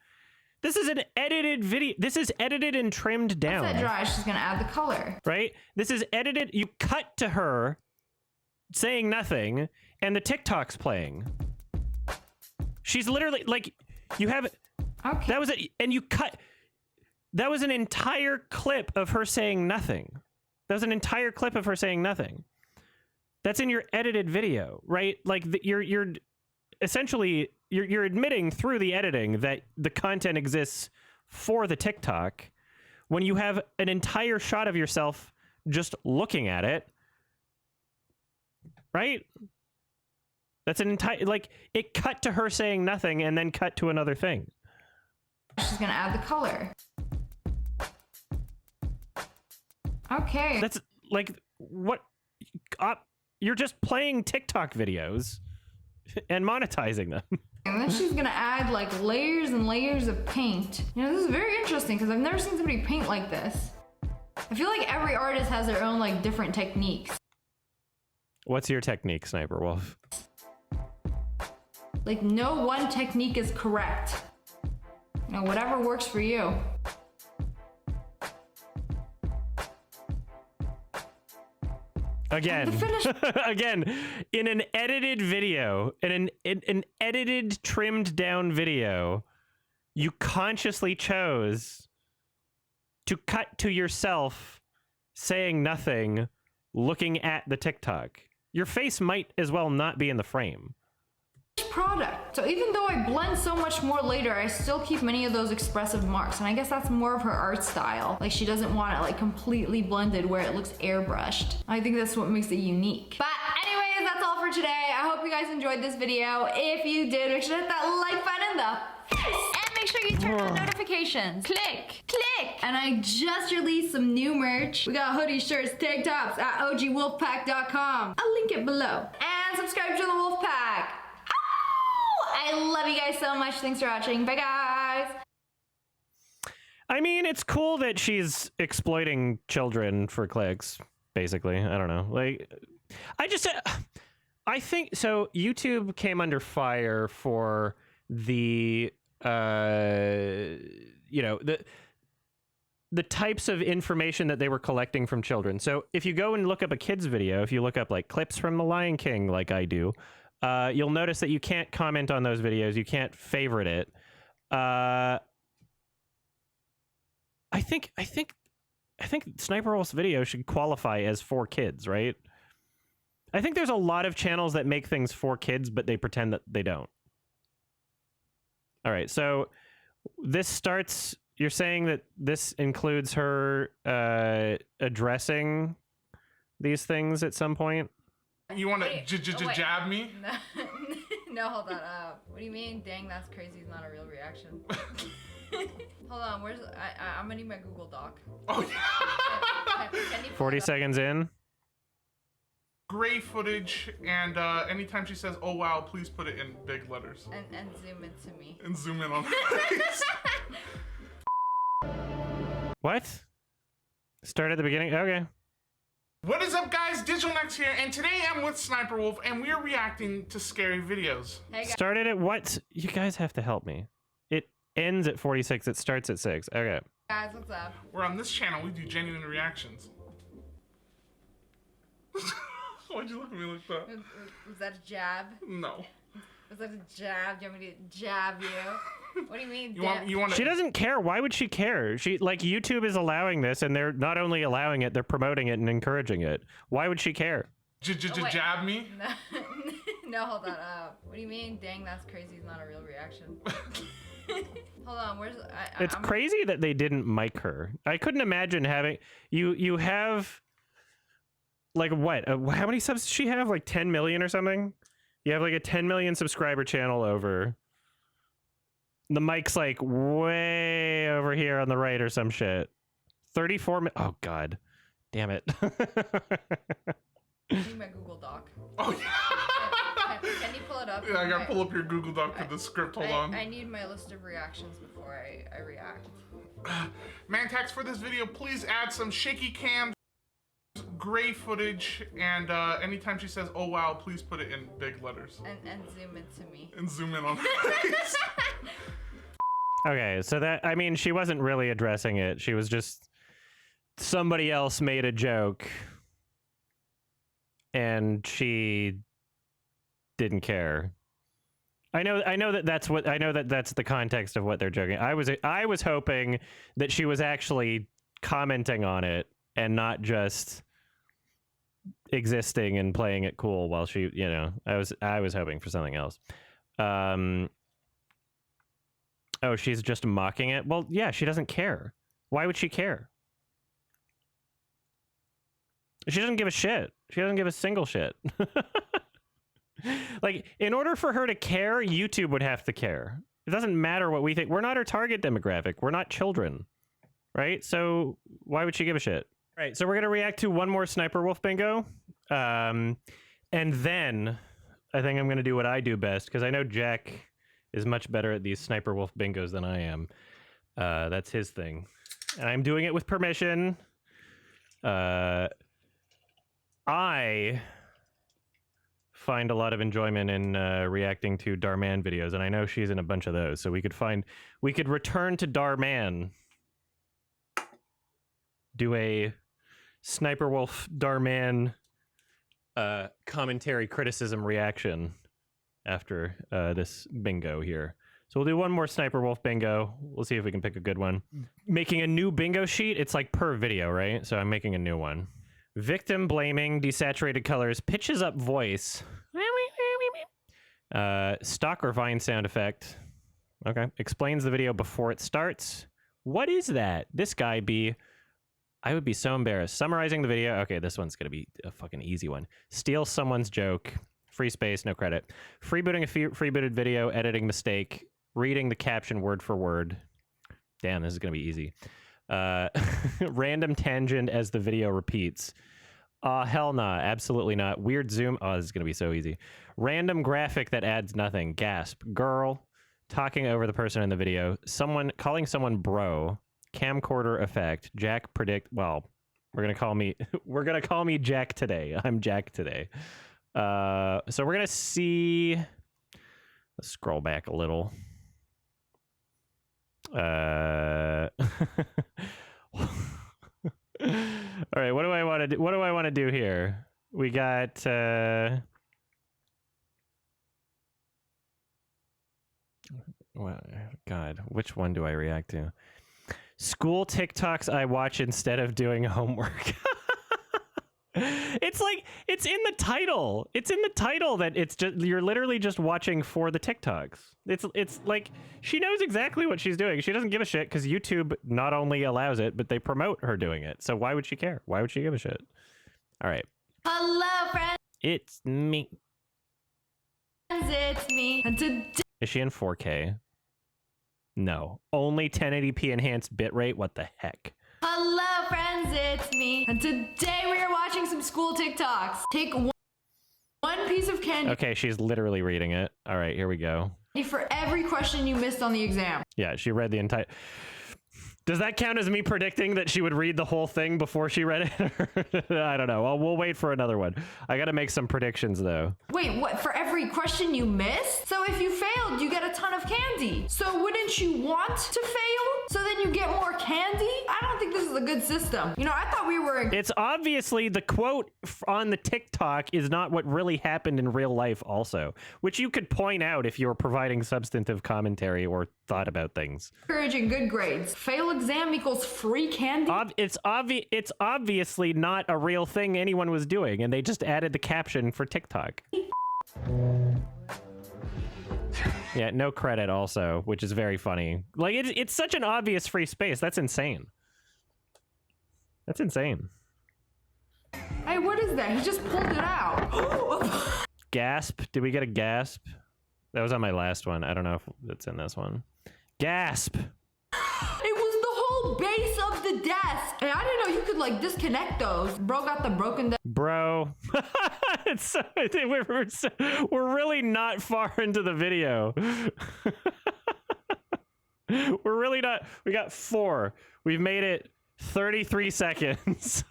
This is an edited video. This is edited and trimmed down. Once that dries, she's gonna add the color. Right? This is edited. You cut to her saying nothing, and the TikTok's playing. She's literally like, you have it. Okay. That was it. And you cut. That was an entire clip of her saying nothing. That was an entire clip of her saying nothing. That's in your edited video, right? Like you're essentially you're admitting through the editing that the content exists for the TikTok when you have an entire shot of yourself just looking at it, right? That's an entire, like, it cut to her saying nothing and then cut to another thing. She's gonna add the color. Okay. That's like, what? You're just playing TikTok videos and monetizing them. And then she's gonna add like layers and layers of paint. You know, this is very interesting because I've never seen somebody paint like this. I feel like every artist has their own like different techniques. What's your technique, Sniperwolf? Like no one technique is correct. You know, whatever works for you. Again, again, in an edited video, in an edited, trimmed down video, you consciously chose to cut to yourself saying nothing, looking at the TikTok. Your face might as well not be in the frame. Product. So even though I blend so much more later, I still keep many of those expressive marks. And I guess that's more of her art style. Like she doesn't want it like completely blended where it looks airbrushed. I think that's what makes it unique. But anyways, that's all for today. I hope you guys enjoyed this video. If you did, make sure to hit that like button in the face. And make sure you turn on notifications. Click, click. And I just released some new merch. We got hoodies, shirts, tank tops at ogwolfpack.com. I'll link it below. And subscribe to the Wolfpack. I love you guys so much. Thanks for watching. Bye, guys. I mean, it's cool that she's exploiting children for clicks, basically. I don't know. Like, I think, so YouTube came under fire for the, you know, the types of information that they were collecting from children. So if you go and look up a kid's video, if you look up like clips from The Lion King, like I do, you'll notice that you can't comment on those videos. You can't favorite it. I think Sniperwolf's video should qualify as for kids, right? I think there's a lot of channels that make things for kids, but they pretend that they don't. All right, so this starts. You're saying that this includes her addressing these things at some point? You want to jab me? No, hold on. What do you mean? Dang, that's crazy. It's not a real reaction. Hold on. Where's I'm gonna need my Google Doc. Oh yeah. Can you 40 seconds in. Gray footage, and anytime she says, "Oh wow," please put it in big letters. And zoom into me. And zoom in on her face. What? Start at the beginning? Okay. What is up, guys? Digital Next here, and today I'm with Sniperwolf, and we're reacting to scary videos. Hey guys. Started at what? You guys have to help me. It ends at 46. It starts at 6. Okay. Guys, what's up? Where on this channel we do genuine reactions. Why'd you look at me like that? Was that a jab? No. Was that a jab? Do you want me to jab you? What do you mean? You want She doesn't care. Why would she care? She, like, YouTube is allowing this, and they're not only allowing it, they're promoting it and encouraging it. Why would she care? Jab me? No, hold on. What do you mean? Dang, that's crazy. It's not a real reaction. Hold on. Where's It's crazy that they didn't mic her. I couldn't imagine having you have like what? How many subs does she have? Like 10 million or something? You have like a 10 million subscriber channel over. The mic's like way over here on the right or some shit. 34 oh god. Damn it. I need my Google Doc. Oh yeah. Can you pull it up? Yeah, I gotta pull up your Google Doc for the script. Hold on. I need my list of reactions before I react. Mantax, for this video, please add some shaky cam, gray footage, and anytime she says, "Oh wow," please put it in big letters. And zoom into me. And zoom in on her face. Okay, so that, I mean, she wasn't really addressing it. She was just, somebody else made a joke and she didn't care. I know that that's the context of what they're joking. I was hoping that she was actually commenting on it and not just existing and playing it cool while she, you know, I was hoping for something else. Oh, she's just mocking it? Well, yeah, she doesn't care. Why would she care? She doesn't give a shit. She doesn't give a single shit. Like, in order for her to care, YouTube would have to care. It doesn't matter what we think. We're not her target demographic. We're not children. Right? So why would she give a shit? Right, so we're going to react to one more Sniper Wolf bingo. And then I think I'm going to do what I do best, because I know Jack is much better at these Sniper Wolf bingos than I am. That's his thing. And I'm doing it with permission. I find a lot of enjoyment in reacting to Darman videos, and I know she's in a bunch of those, so we could return to Darman. Do a Sniper Wolf Darman commentary criticism reaction after this bingo here. So we'll do one more Sniper Wolf bingo. We'll see if we can pick a good one. Making a new bingo sheet, it's like per video, right? So I'm making a new one. Victim blaming, desaturated colors, pitches up voice. Stock or Vine sound effect. Okay. Explains the video before it starts. What is that? This guy be... I would be so embarrassed. Summarizing the video. Okay, this one's going to be a fucking easy one. Steal someone's joke. Free space, no credit. Freebooting a freebooted video, editing mistake. Reading the caption word for word. Damn, this is going to be easy. Random tangent as the video repeats. Hell nah, absolutely not. Weird zoom. Oh, this is going to be so easy. Random graphic that adds nothing. Gasp. Girl. Talking over the person in the video. Someone calling someone bro. Camcorder effect. Jack predict. Well, we're gonna call me Jack today. I'm Jack today. So we're gonna see. Let's scroll back a little. All right. What do I want to do? What do I want to do here? We got. Well, God, which one do I react to? School TikToks I watch instead of doing homework. It's like, it's in the title. It's in the title that it's just, you're literally just watching for the TikToks. It's like, she knows exactly what she's doing. She doesn't give a shit because YouTube not only allows it, but they promote her doing it. So why would she care? Why would she give a shit? All right. Hello, friends. It's me. It's me. And today... Is she in 4K? No. Only 1080p enhanced bitrate? What the heck? Hello, friends, it's me. And today we are watching some school TikToks. Take one piece of candy. Okay, she's literally reading it. All right, here we go. For every question you missed on the exam. Yeah, she read the entire... Does that count as me predicting that she would read the whole thing before she read it? I don't know. Well, we'll wait for another one. I gotta make some predictions, though. Wait, what? For every question you missed? So if you failed, you get a ton of candy. So wouldn't you want to fail? So then you get more candy? I don't think this is a good system. You know, I thought we were... It's obviously the quote on the TikTok is not what really happened in real life also, which you could point out if you were providing substantive commentary or thought about things. Encouraging good grades. Fail exam equals free candy? It's obviously not a real thing anyone was doing, and they just added the caption for TikTok. Yeah, no credit also, which is very funny. Like, it's such an obvious free space. That's insane. That's insane. Hey, what is that? He just pulled it out. Gasp. Did we get a gasp? That was on my last one. I don't know if it's in this one. Gasp. It was the whole base of the desk. And I didn't know you could like disconnect those. Bro got the broken desk. Bro. It's so, we're really not far into the video. We're really not. We got 4. We've made it 33 seconds.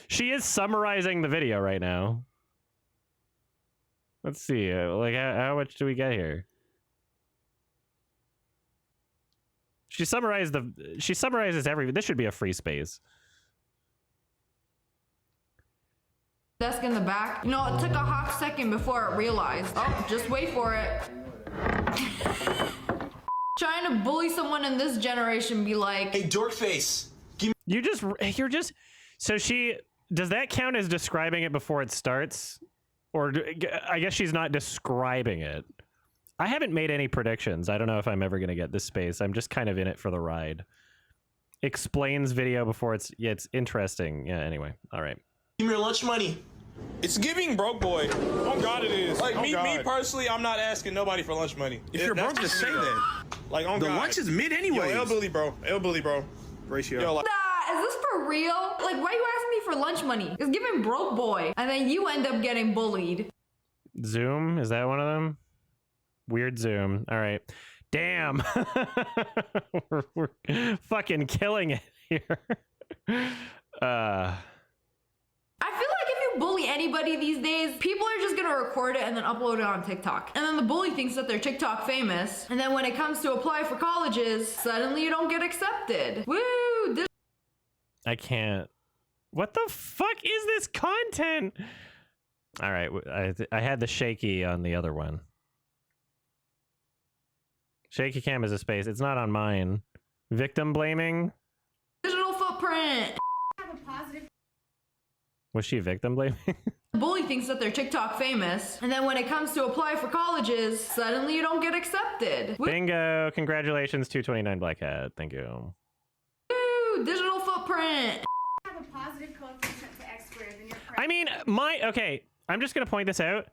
She is summarizing the video right now. Let's see. Like, how much do we get here? She summarizes everything. This should be a free space. Desk in the back. You know, it took a hot second before it realized. Oh, just wait for it. Trying to bully someone in this generation be like, hey, dork face. You're just. So she does that count as describing it before it starts, or I guess she's not describing it. I haven't made any predictions. I don't know if I'm ever going to get this space. I'm just kind of in it for the ride. Explains video before it's interesting. Yeah, anyway. All right. Give me your lunch money. It's giving broke boy. Oh God, it is. Like me personally, I'm not asking nobody for lunch money. If you're broke, just say that. Like on The God. lunch is mid anyway. Yo, L-Billy, bro. L-Billy, bro. Ratio. Yo, like, Nah, is this for real? Like, why are you asking me for lunch money? It's giving broke boy, and then you end up getting bullied. Zoom? Is that one of them? Weird Zoom. All right. Damn. we're fucking killing it here. I feel like if you bully anybody these days, people are just gonna record it and then upload it on TikTok. And then the bully thinks that they're TikTok famous. And then when it comes to apply for colleges, suddenly you don't get accepted. Woo! I can't. What the fuck is this content? All right. I had the shaky on the other one. Shaky cam is a space. It's not on mine. Victim blaming? Digital footprint. Was she victim blaming? The bully thinks that they're TikTok famous. And then when it comes to apply for colleges, suddenly you don't get accepted. Woo! Bingo. Congratulations, 229 Black Hat. Thank you. Digital footprint. Have a positive coefficient to x squared than your I mean, okay, I'm just going to point this out.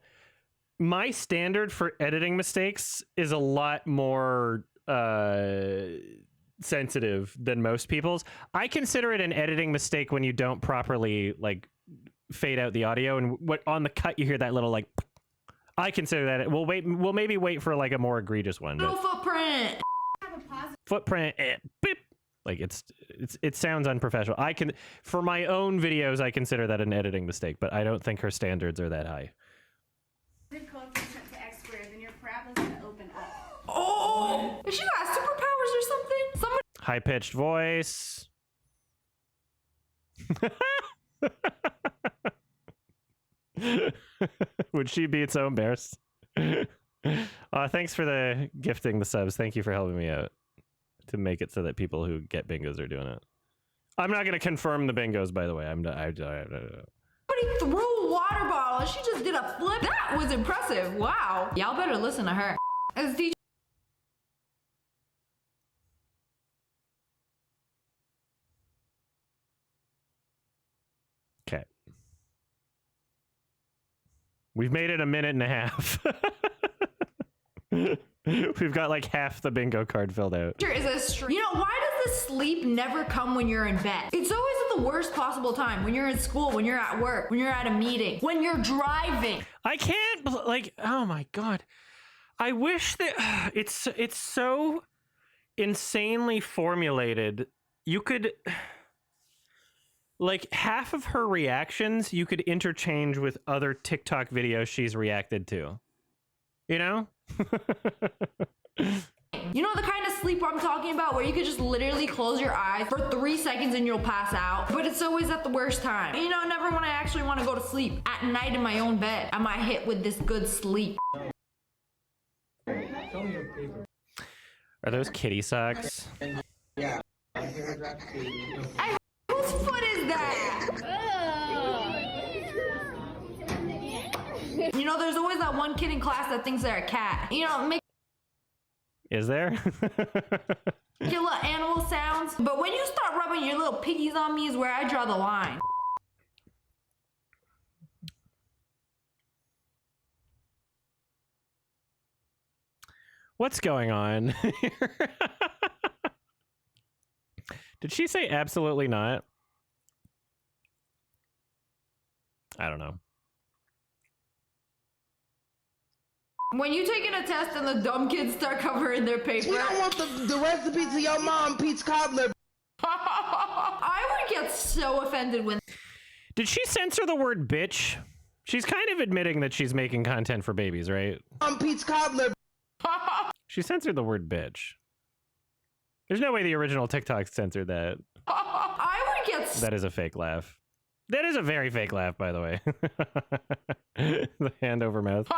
My standard for editing mistakes is a lot more sensitive than most people's. I consider it an editing mistake when you don't properly like fade out the audio, and what on the cut you hear that little like. I consider that. We'll maybe wait for like a more egregious one. Digital But footprint. footprint, beep. Like it sounds unprofessional. For my own videos, I consider that an editing mistake, but I don't think her standards are that high. coefficient to x squared, then your parabola's gonna open up. Oh! Is she got superpowers or something? Somebody. High pitched voice. Would she be so embarrassed? Thanks for the gifting the subs. Thank you for helping me out to make it so that people who get bingos are doing it. I'm not going to confirm the bingos, by the way. Somebody threw a water bottle. She just did a flip. That was impressive. Wow. Y'all better listen to her. As DJ. Okay. We've made it a minute and a half. We've got like half the bingo card filled out. Is a stream. You know, why does the sleep never come when you're in bed? It's always at the worst possible time. When you're in school, when you're at work, when you're at a meeting, when you're driving. I can't, like, oh my God. I wish that it's so insanely formulated. You could, like, half of her reactions you could interchange with other TikTok videos she's reacted to. You know? You know the kind of sleep I'm talking about, where you could just literally close your eyes for 3 seconds and you'll pass out, but it's always at the worst time. You know, never when I actually want to go to sleep. At night in my own bed, am I hit with this good sleep? Are those kitty socks? Hey, whose foot is that? You know, there's always that one kid in class that thinks they're a cat. You know, make Is there? your little animal sounds. But when you start rubbing your little piggies on me is where I draw the line. What's going on here? Did she say absolutely not? I don't know. When you taking a test and the dumb kids start covering their paper. We don't want the recipe to your mom, Pete's cobbler. I would get so offended when. Did she censor the word bitch? She's kind of admitting that she's making content for babies, right? Pete's cobbler. She censored the word bitch. There's no way the original TikTok censored that. I would get. That is a fake laugh. That is a very fake laugh, by the way. The hand over mouth.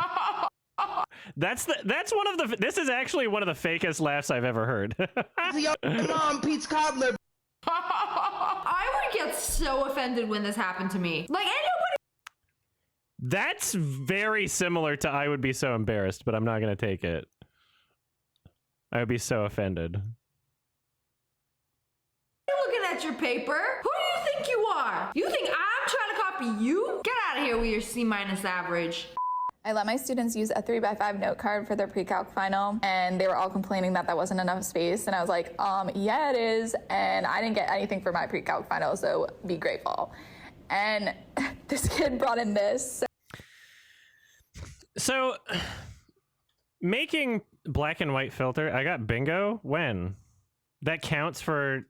That's one of the. This is actually one of the fakest laughs I've ever heard. Your mom, Pete's cobbler. I would get so offended when this happened to me. Like, ain't nobody. That's very similar to I would be so embarrassed, but I'm not gonna take it. I would be so offended. You're looking at your paper. Who do you think you are? You think I'm trying to copy you? Get out of here with your C- average. I let my students use a 3x5 note card for their pre-calc final, and they were all complaining that that wasn't enough space. And I was like, yeah, it is. And I didn't get anything for my pre-calc final, so be grateful. And this kid brought in this. So, making black and white filter, I got bingo. When? That counts for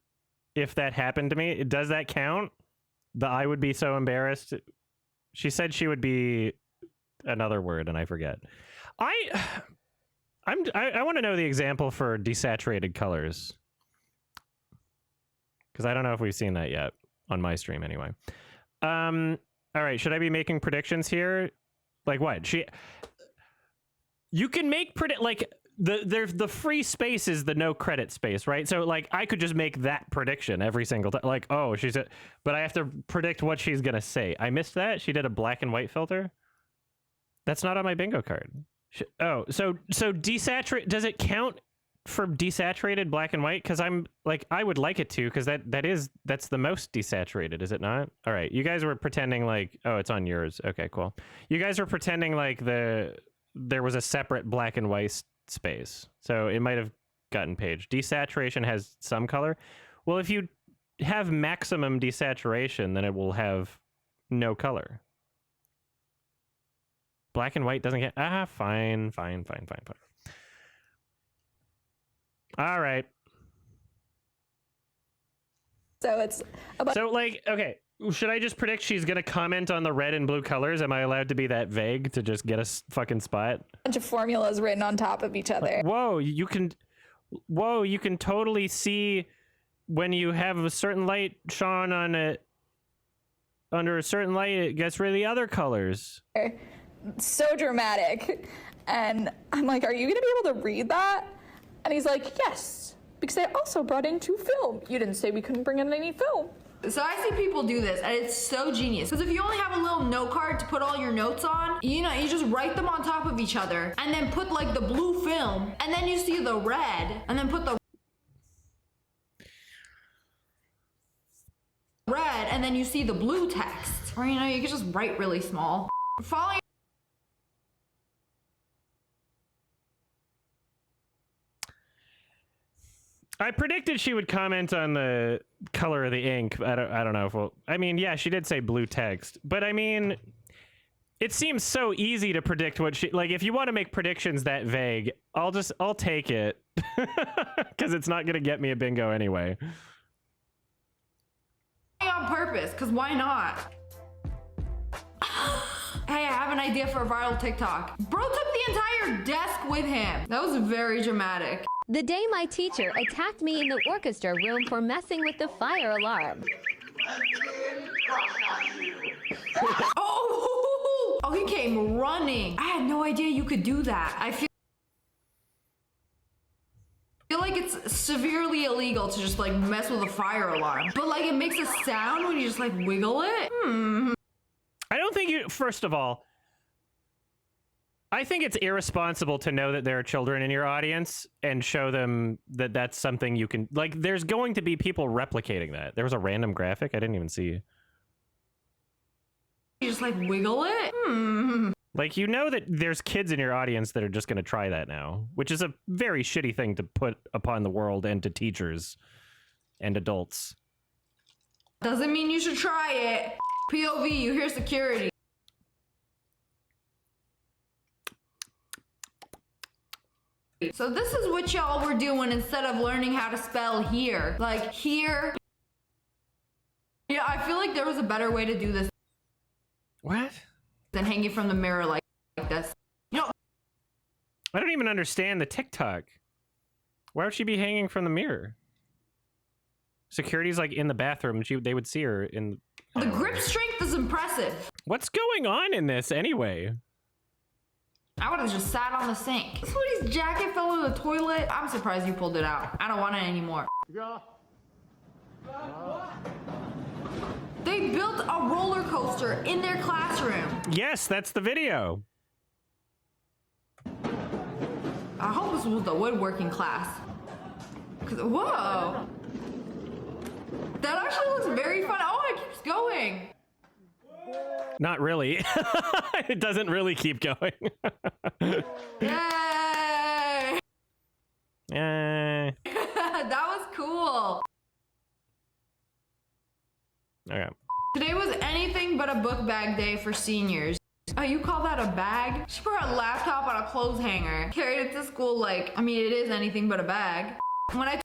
if that happened to me. Does that count? I would be so embarrassed. She said she would be another word, and I forget. I want to know the example for desaturated colors, because I don't know if we've seen that yet on my stream anyway. All right, should I be making predictions here? Like what? You can make like the free space is the no credit space, right? So like I could just make that prediction every single time. Like, oh, but I have to predict what she's gonna say. I missed that. She did a black and white filter. That's not on my bingo card. Oh, so desaturate, does it count for desaturated black and white? Because I'm like, I would like it to, because that's the most desaturated, is it not? All right, you guys were pretending like, oh, it's on yours. Okay, cool. You guys were pretending like there was a separate black and white space, so it might have gotten paged. Desaturation has some color. Well, if you have maximum desaturation, then it will have no color. Black and white doesn't get... fine. All right. So it's about So, like, okay, should I just predict she's going to comment on the red and blue colors? Am I allowed to be that vague to just get a fucking spot? a bunch of formulas written on top of each other. Whoa, you can totally see when you have a certain light shone on it. Under a certain light, it gets rid of the other colors. So dramatic. And I'm like, are you gonna be able to read that? And he's like, yes, because I also brought in 2 film. You didn't say we couldn't bring in any film. So I see people do this, and it's so genius. Because if you only have a little note card to put all your notes on, you just write them on top of each other, and then put like the blue film, and then you see the red, and then put the red, and then you see the blue text. Or you can just write really small. Following I predicted she would comment on the color of the ink. I don't know if I mean, yeah, she did say blue text, but I mean, it seems so easy to predict what like, if you want to make predictions that vague, I'll take it because it's not going to get me a bingo anyway. on purpose, because why not? Hey, I have an idea for a viral TikTok. Bro took the entire desk with him. That was very dramatic. The day my teacher attacked me in the orchestra room for messing with the fire alarm. Oh, he came running. I had no idea you could do that. I feel like it's severely illegal to just like mess with a fire alarm. But like it makes a sound when you just like wiggle it. I don't think you, first of all, I think it's irresponsible to know that there are children in your audience and show them that that's something you can, like, there's going to be people replicating that. There was a random graphic I didn't even see. You just like wiggle it? Like, you know that there's kids in your audience that are just going to try that now, which is a very shitty thing to put upon the world and to teachers and adults. Doesn't mean you should try it. POV, you hear security. So this is what y'all were doing instead of learning how to spell here. Like here. Yeah, I feel like there was a better way to do this. What? Than hanging from the mirror like this. You know, I don't even understand the TikTok. Why would she be hanging from the mirror? Security's like in the bathroom. They would see her in... the grip strength is impressive. What's going on in this anyway? I would have just sat on the sink. Sweetie's jacket fell in the toilet. I'm surprised you pulled it out. I don't want it anymore. They built a roller coaster in their classroom. Yes, that's the video. I hope this was the woodworking class. Whoa. That actually looks very fun. Oh, it keeps going. Not really. It doesn't really keep going. Yay! That was cool. Okay. Today was anything but a book bag day for seniors. Oh, you call that a bag? She brought a laptop on a clothes hanger. Carried it to school like, I mean, it is anything but a bag. When I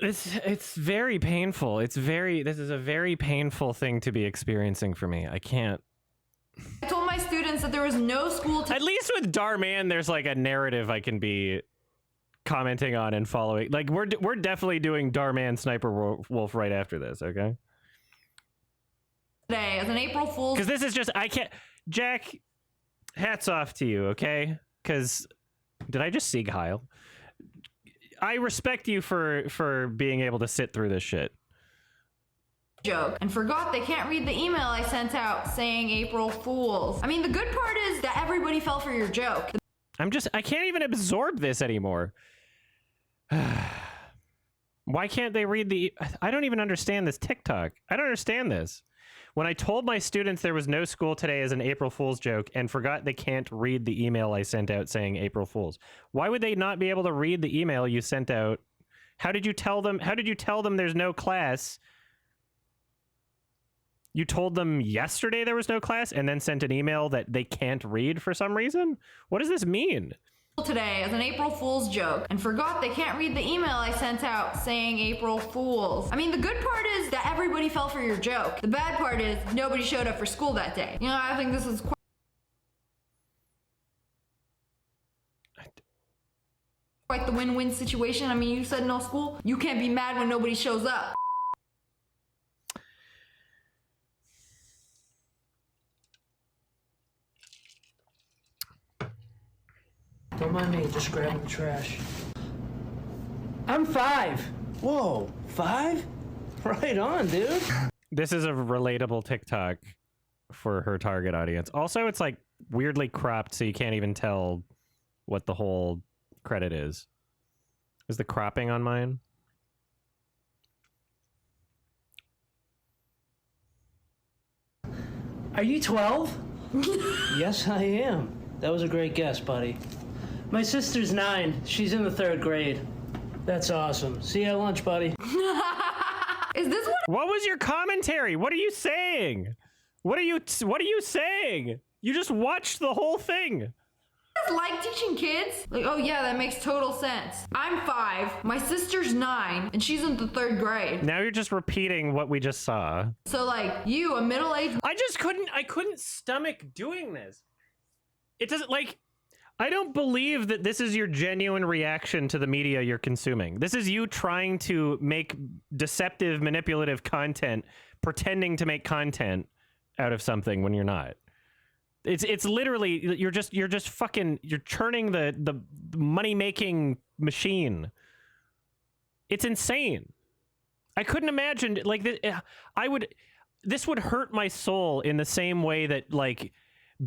It's very painful. This is a very painful thing to be experiencing for me. I told my students that there was no school At least with Darman, there's like a narrative I can be commenting on and following. Like we're definitely doing Darman Sniper Wolf right after this, okay? Today as an April Fool's. Because this is just, I can't, Jack, hats off to you, okay? Because, did I just Sieg Heil? I respect you for being able to sit through this shit. Joke and forgot they can't read the email I sent out saying April Fools. I mean, the good part is that everybody fell for your joke. I can't even absorb this anymore. Why can't they read I don't even understand this TikTok. I don't understand this. When I told my students there was no school today as an April Fool's joke and forgot they can't read the email I sent out saying April Fools. Why would they not be able to read the email you sent out? How did you tell them there's no class? You told them yesterday there was no class and then sent an email that they can't read for some reason? What does this mean? Today as an April Fool's joke and forgot they can't read the email I sent out saying April Fools. I mean, the good part is that everybody fell for your joke. The bad part is nobody showed up for school that day. You know, I think this is quite the win-win situation. I mean, you said no school. You can't be mad when nobody shows up. Don't mind me, just grabbing the trash. I'm 5. Whoa, 5? Right on, dude. This is a relatable TikTok for her target audience. Also, it's like weirdly cropped so you can't even tell what the whole credit is. Is the cropping on mine? Are you 12? Yes, I am. That was a great guess, buddy. My sister's 9. She's in the 3rd grade. That's awesome. See you at lunch, buddy. Is this what was your commentary? What are you saying? What are you saying? You just watched the whole thing. Like teaching kids? Like, oh yeah, that makes total sense. I'm 5, my sister's 9, and she's in the 3rd grade. Now you're just repeating what we just saw. So like, you, a middle-aged... I couldn't stomach doing this. It doesn't, like... I don't believe that this is your genuine reaction to the media you're consuming. This is you trying to make deceptive, manipulative content, pretending to make content out of something when you're not. It's literally you're just churning the money-making machine. It's insane. I couldn't imagine like this. This would hurt my soul in the same way that like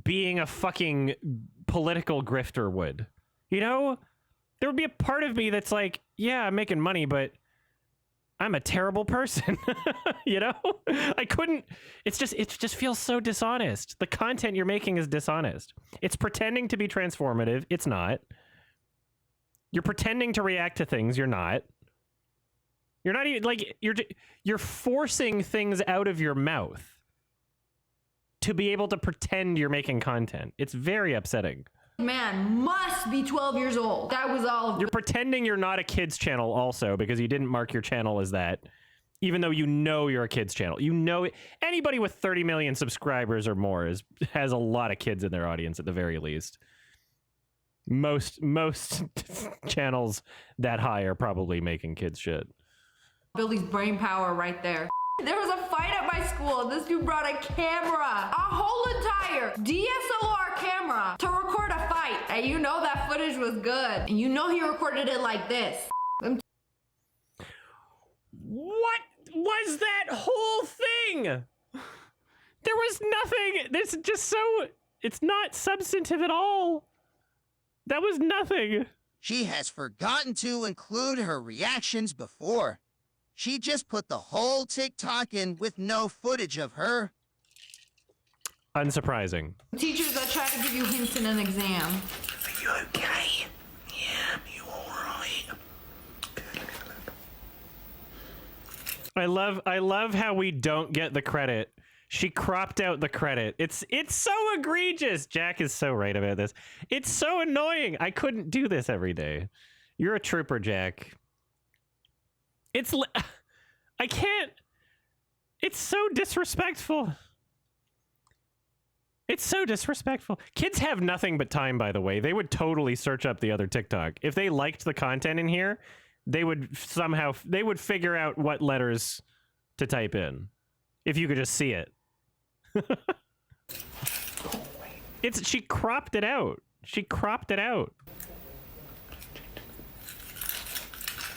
being a fucking political grifter would. You know, there would be a part of me that's like, yeah, I'm making money, but I'm a terrible person. You know, I couldn't. It just feels so dishonest. The content you're making is dishonest. It's pretending to be transformative. It's not. You're pretending to react to things. You're not. You're not even like you're forcing things out of your mouth to be able to pretend you're making content. It's very upsetting. Man must be 12 years old. That was all. You're pretending you're not a kids channel also because you didn't mark your channel as that, even though you know you're a kids channel. You know anybody with 30 million subscribers or more has a lot of kids in their audience at the very least. Most channels that high are probably making kids shit. Billy's brain power right there. There was a fight at my school. This dude brought a camera, a whole entire DSLR camera to record a fight. And you know that footage was good. And you know he recorded it like this. was that whole thing? There was nothing. This is just so, it's not substantive at all. That was nothing. She has forgotten to include her reactions before. She just put the whole TikTok in with no footage of her. Unsurprising. Teachers that try to give you hints in an exam. Are you okay? Yeah, you alright? I love how we don't get the credit. She cropped out the credit. It's so egregious. Jack is so right about this. It's so annoying. I couldn't do this every day. You're a trooper, Jack. I can't. It's so disrespectful. It's so disrespectful. Kids have nothing but time, by the way. They would totally search up the other TikTok. If they liked the content in here, they would figure out what letters to type in. If you could just see it. She cropped it out. She cropped it out.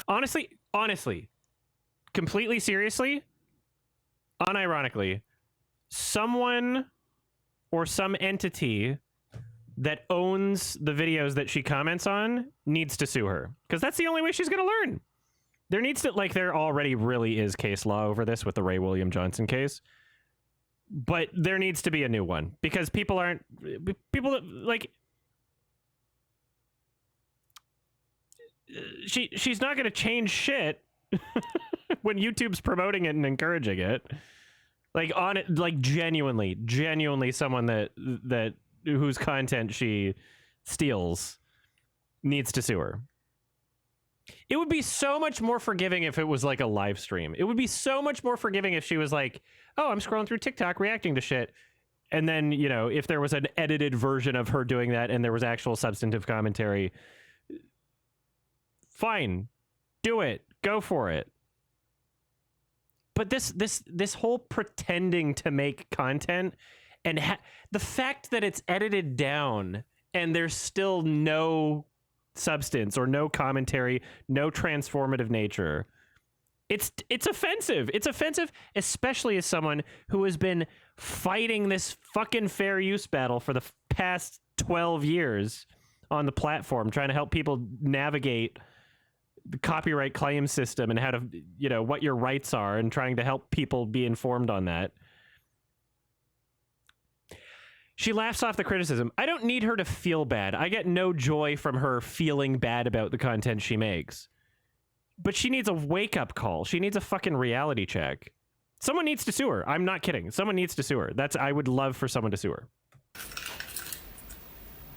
Honestly, completely seriously, unironically, someone or some entity that owns the videos that she comments on needs to sue her, because that's the only way she's going to learn. There needs to, like, there already really is case law over this with the Ray William Johnson case, but there needs to be a new one, because people like, she's not going to change shit when YouTube's promoting it and encouraging it. Like, on it, like, genuinely someone that whose content she steals needs to sue her. It would be so much more forgiving if it was like a live stream. It would be so much more forgiving if she was like, oh, I'm scrolling through TikTok reacting to shit. And then, you know, if there was an edited version of her doing that and there was actual substantive commentary, fine, do it, go for it. But this whole pretending to make content and the fact that it's edited down and there's still no substance or no commentary, no transformative nature, it's offensive. It's offensive, especially as someone who has been fighting this fucking fair use battle for the past 12 years on the platform, trying to help people navigate the copyright claim system and how to, you know, what your rights are, and trying to help people be informed on that. She laughs off the criticism. I don't need her to feel bad. I get no joy from her feeling bad about the content she makes. But she needs a wake-up call. She needs a fucking reality check. Someone needs to sue her. I'm not kidding. Someone needs to sue her. I would love for someone to sue her.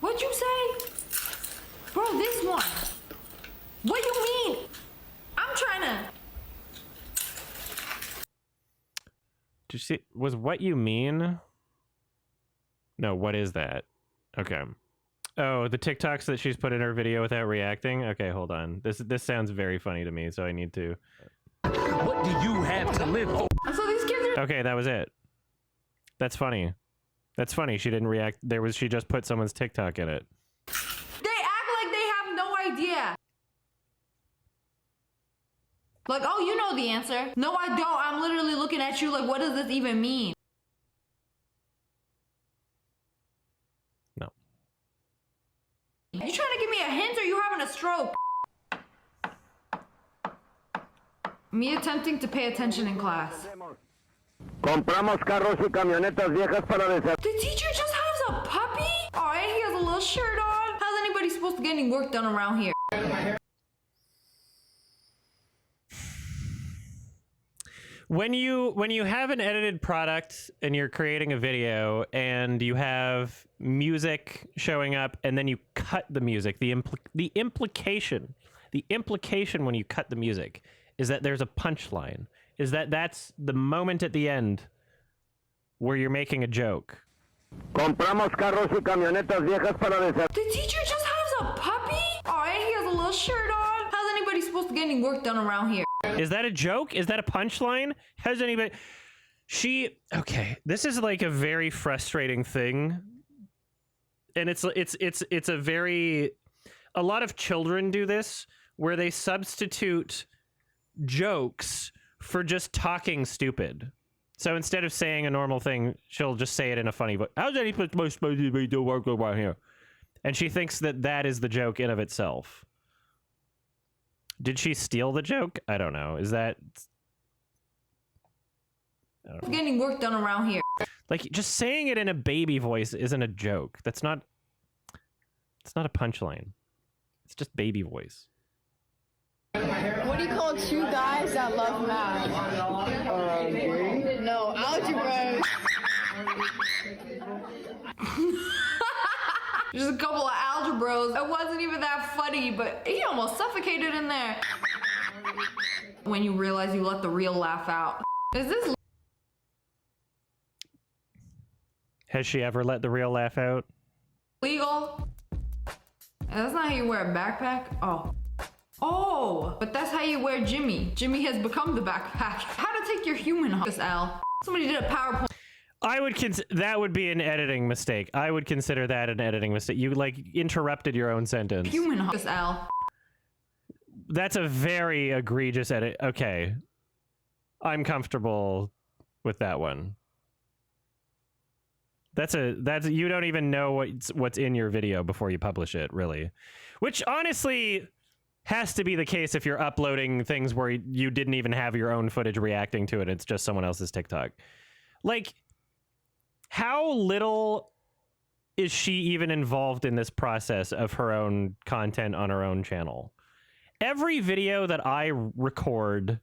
What'd you say? Bro, this one. What do you mean? I'm trying to... Did you see? Was what you mean? No, what is that? Okay. Oh, the TikToks that she's put in her video without reacting? Okay, hold on. This sounds very funny to me, so I need to... What do you have to live for? So these kids are... Okay, that was it. That's funny. That's funny. She didn't react. She just put someone's TikTok in it. They act like they have no idea. Like, oh, you know the answer. No, I don't. I'm literally looking at you like, what does this even mean? No. You trying to give me a hint, or you having a stroke? Me attempting to pay attention in class. Compramos carros y camionetas viejas para The teacher just has a puppy? Oh, and he has a little shirt on. How's anybody supposed to get any work done around here? When you have an edited product and you're creating a video and you have music showing up and then you cut the music, the implication when you cut the music is that there's a punchline, is that that's the moment at the end where you're making a joke. Compramos carros y camionetas viejas para The teacher just has a puppy? Oh, and he has a little shirt on. How's anybody supposed to get any work done around here? Is that a joke? Is that a punchline? Has anybody... Okay, this is like a very frustrating thing. And it's a very... A lot of children do this, where they substitute jokes for just talking stupid. So instead of saying a normal thing, she'll just say it in a funny voice. How's any supposed to be doing work around here? And she thinks that that is the joke in of itself. Did she steal the joke? I don't know. Is that... I don't know. Getting work done around here. Like, just saying it in a baby voice isn't a joke. That's not... It's not a punchline. It's just baby voice. What do you call two guys that love math? No, algebra. Just a couple of algebras. It wasn't even that funny, but he almost suffocated in there. When you realize you let the real laugh out. Is this Has she ever let the real laugh out? legal? That's not how you wear a backpack. Oh. Oh, but that's how you wear Jimmy. Jimmy has become the backpack. How to take your human hug, Al. Somebody did a PowerPoint. I would that would be an editing mistake. I would consider that an editing mistake. You like interrupted your own sentence. Human hug, Al. That's a very egregious edit. Okay. I'm comfortable with that one. That's you don't even know what's in your video before you publish it, really. Which honestly has to be the case if you're uploading things where you didn't even have your own footage reacting to it. It's just someone else's TikTok. Like, how little is she even involved in this process of her own content on her own channel? Every video that I record,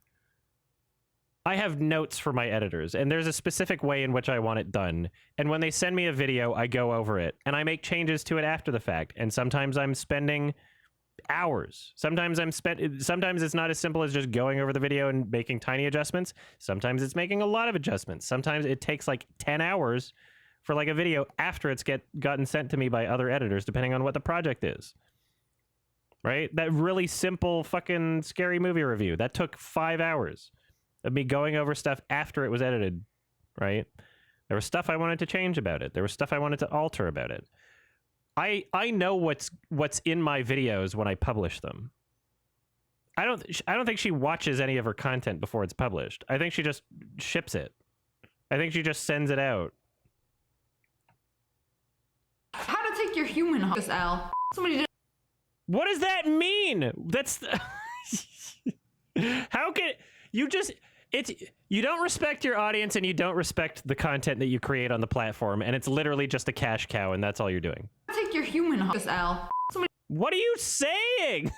I have notes for my editors, and there's a specific way in which I want it done. And when they send me a video, I go over it, and I make changes to it after the fact. And sometimes I'm spending hours. Sometimes it's not as simple as just going over the video and making tiny adjustments. Sometimes it's making a lot of adjustments. Sometimes it takes like 10 hours for like a video after it's gotten sent to me by other editors, depending on what the project is. Right? That really simple fucking scary movie review, that took 5 hours of me going over stuff after it was edited, right? There was stuff I wanted to change about it. There was stuff I wanted to alter about it. I know what's in my videos when I publish them. I don't think she watches any of her content before it's published. I think she just ships it. I think she just sends it out. How to take your human hug, Al. Somebody did. What does that mean? That's how can you just... You don't respect your audience and you don't respect the content that you create on the platform, and it's literally just a cash cow, and that's all you're doing. Take your human hug, Al. Somebody What are you saying?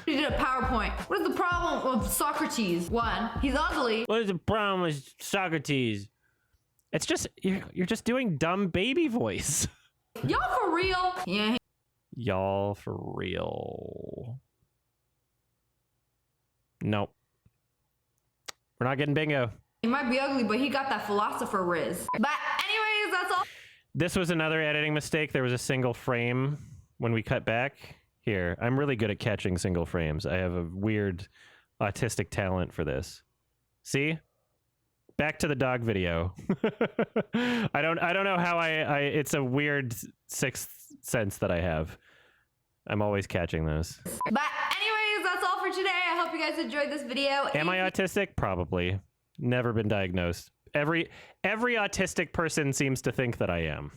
did a PowerPoint. What is the problem with Socrates? 1, he's ugly. What is the problem with Socrates? It's just you're just doing dumb baby voice. Y'all for real? Yeah. Y'all for real. Nope. We're not getting bingo. He might be ugly, but he got that philosopher riz. But anyways, that's all. This was another editing mistake. There was a single frame when we cut back. Here, I'm really good at catching single frames. I have a weird autistic talent for this. See? Back to the dog video. I don't know how it's a weird sixth sense that I have. I'm always catching those. But anyways, that's all for today. I hope you guys enjoyed this video. Am I autistic? Probably. Never been diagnosed. Every autistic person seems to think that I am.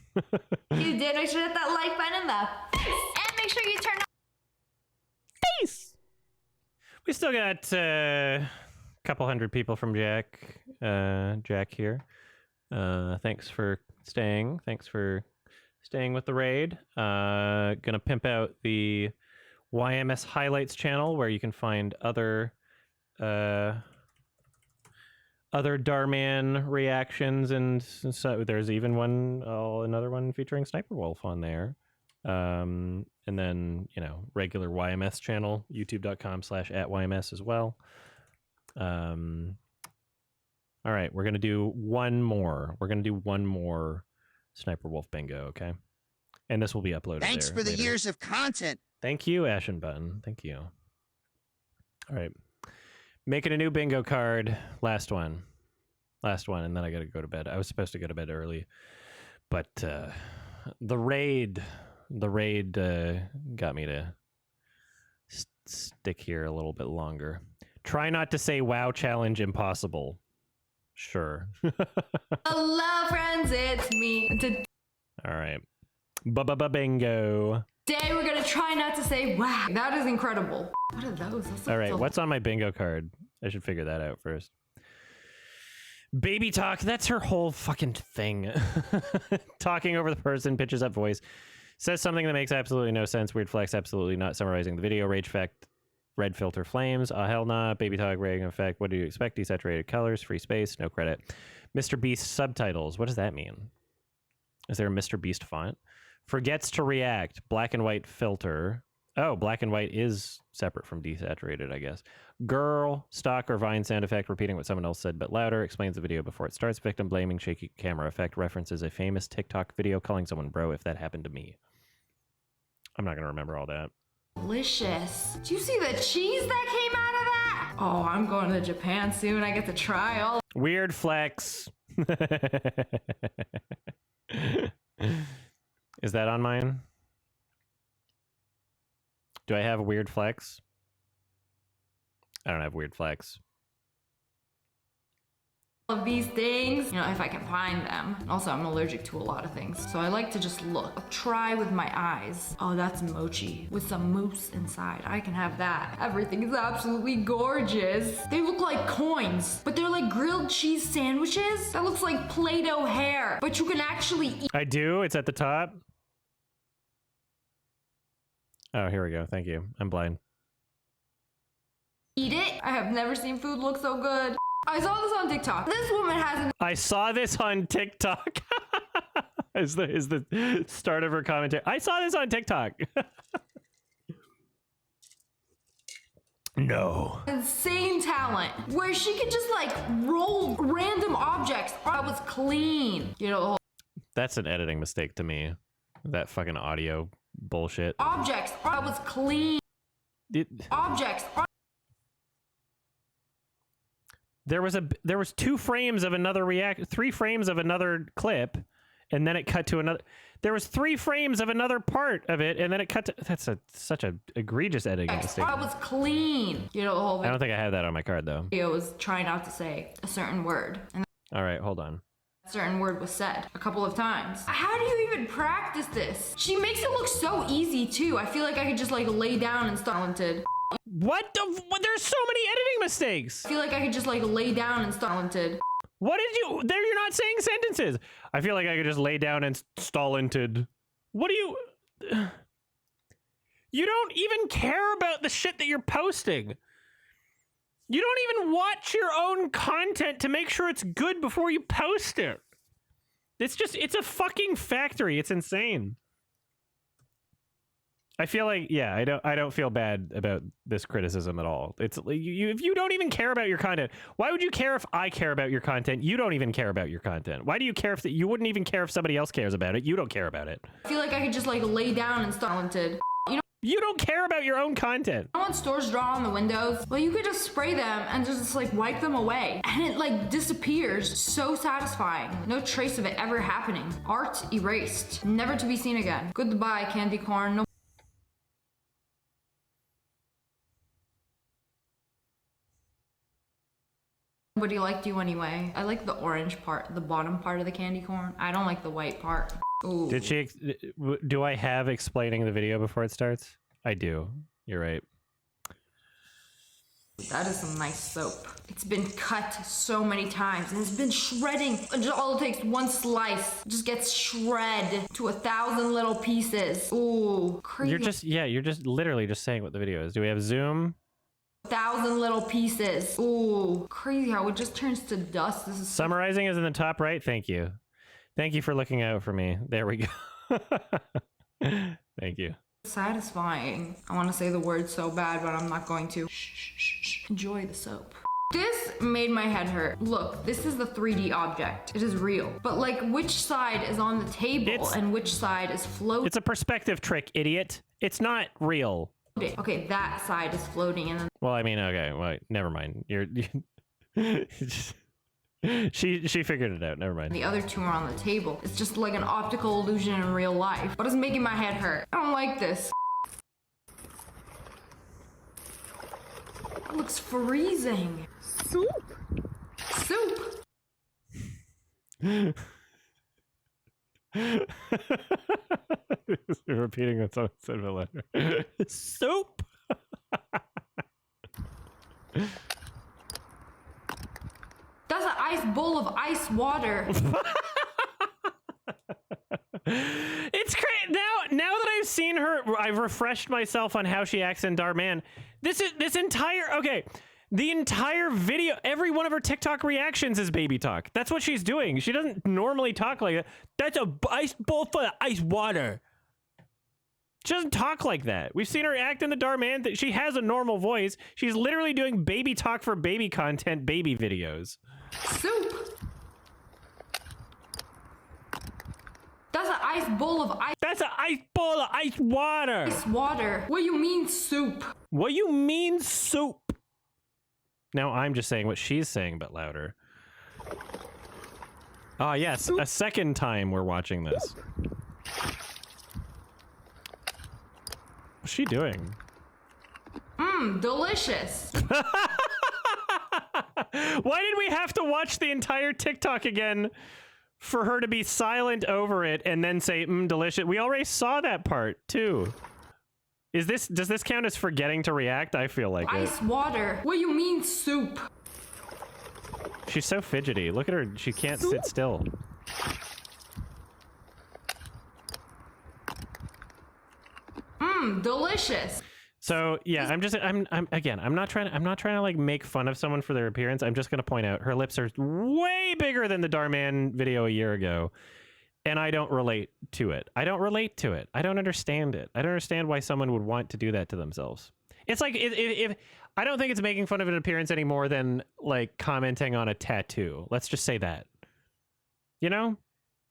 You did, make sure to hit that like button in the face. And make sure you turn on face. We still got a couple hundred people from Jack here. Thanks for staying. Thanks for staying with the raid. Gonna pimp out the YMS highlights channel where you can find other Darman reactions, and so there's even another one featuring Sniperwolf on there. And then, regular YMS channel, youtube.com/@YMS as well. All right, we're going to do one more. We're going to do one more Sniperwolf bingo, okay? And this will be uploaded Thanks for the later. years of content. Thank you, Ashen Button. Thank you. All right. Making a new bingo card. Last one, and then I got to go to bed. I was supposed to go to bed early, but the raid got me to stick here a little bit longer. Try not to say wow challenge impossible. Sure. Hello, friends, it's me. All right. Bingo. Today we're gonna try not to say wow. That is incredible. What are those? All right, what's on my bingo card? I should figure that out first. Baby talk, that's her whole fucking thing. Talking over the person, pitches up voice, says something that makes absolutely no sense. Weird flex, absolutely not summarizing the video. Rage effect, red filter flames. Hell nah. Baby talk, rating effect. What do you expect? Desaturated colors, free space, no credit. Mr. Beast subtitles. What does that mean? Is there a Mr. Beast font? Forgets to react. Black and white filter. Oh, black and white is separate from desaturated, I guess. Girl, stock or Vine sound effect, repeating what someone else said but louder, explains the video before it starts. Victim blaming shaky camera effect, references a famous TikTok video calling someone bro if that happened to me. I'm not going to remember all that. Delicious. Do you see the cheese that came out of that? Oh, I'm going to Japan soon. I get to try all. Weird flex. Is that on mine? Do I have a weird flex? I don't have weird flex. Of these things, you know, if I can find them. Also, I'm allergic to a lot of things, so I like to just look. I'll try with my eyes. Oh, that's mochi with some mousse inside. I can have that. Everything is absolutely gorgeous. They look like coins, but they're like grilled cheese sandwiches. That looks like Play-Doh hair, but you can actually eat. I do. It's at the top. Oh, here we go. Thank you. I'm blind. Eat it. I have never seen food look so good. I saw this on TikTok. This woman has an. I saw this on TikTok. is the start of her commentary. I saw this on TikTok. No. Insane talent where she could just like roll random objects. I was clean. You know, the whole That's an editing mistake to me. That fucking audio bullshit. objects. I was clean. Objects. There was 2 frames of another 3 frames of another clip, and then it cut to another. There was 3 frames of another part of it, and then it cut to. That's such a egregious editing mistake. I was clean. You know, the whole I don't think I had that on my card though. video was trying not to say a certain word, and All right, hold on. that certain word was said a couple of times. How do you even practice this? She makes it look so easy too. I feel like I could just like lay down and start talented. What the? There's so many editing mistakes. I feel like I could just like lay down and start talented. What did you? There, you're not saying sentences. I feel like I could just lay down and stallented. What do you? You don't even care about the shit that you're posting. You don't even watch your own content to make sure it's good before you post it. It's a fucking factory. It's insane. I feel like, yeah, I don't feel bad about this criticism at all. It's if you don't even care about your content, why would you care if I care about your content? You don't even care about your content. Why do you care if you wouldn't even care if somebody else cares about it? You don't care about it. I feel like I could just like lay down and start talented. You don't care about your own content. You know when stores draw on the windows? Well, you could just spray them and just like wipe them away. And it like disappears. So satisfying. No trace of it ever happening. Art erased. Never to be seen again. Goodbye, candy corn. Nobody liked you anyway. I like the orange part, the bottom part of the candy corn. I don't like the white part. Ooh. Did she? Do I have explaining the video before it starts? I do. You're right. That is some nice soap. It's been cut so many times and it's been shredding. All it takes one slice. It just gets shredded to 1,000 little pieces. Ooh, crazy. You're just literally just saying what the video is. Do we have Zoom? 1,000 little pieces. Ooh, crazy how it just turns to dust. This is Summarizing is in the top right. Thank you. Thank you for looking out for me. There we go. Thank you. satisfying. I want to say the word so bad, but I'm not going to. Enjoy the soap. This made my head hurt. Look, this is the 3D object. It is real. But like, which side is on the table and which side is floating? It's a perspective trick, idiot. It's not real. Okay, that side is floating and then... Well, I mean, okay, wait, never mind. She figured it out, never mind. The other two are on the table. It's just like an optical illusion in real life. But it's making my head hurt. I don't like this. That looks freezing. Soup. Soup. Repeating what someone said in the letter. Soup. That's an ice bowl of ice water. It's crazy. Now that I've seen her, I've refreshed myself on how she acts in Darman. The entire video, every one of her TikTok reactions is baby talk. That's what she's doing. She doesn't normally talk like that. That's a ice bowl full of ice water. She doesn't talk like that. We've seen her act in the Darman. She has a normal voice. She's literally doing baby talk for baby content, baby videos. Soup. That's an ice bowl of ice. That's an ice bowl of ice water. Ice water. What do you mean soup? What do you mean soup? Now I'm just saying what she's saying, but louder. Ah, yes, a second time we're watching this. What's she doing? Mmm, delicious. Why did we have to watch the entire TikTok again for her to be silent over it and then say, mmm, delicious? We already saw that part, too. Does this count as forgetting to react? I feel like ice water. What do you mean soup? She's so fidgety. Look at her. She can't sit still. Mmm, delicious. So yeah, I'm not trying to like make fun of someone for their appearance. I'm just gonna point out her lips are way bigger than the Darman video a year ago. And I don't relate to it. I don't relate to it. I don't understand it. I don't understand why someone would want to do that to themselves. It's like, if I don't think it's making fun of an appearance any more than like commenting on a tattoo. Let's just say that. You know?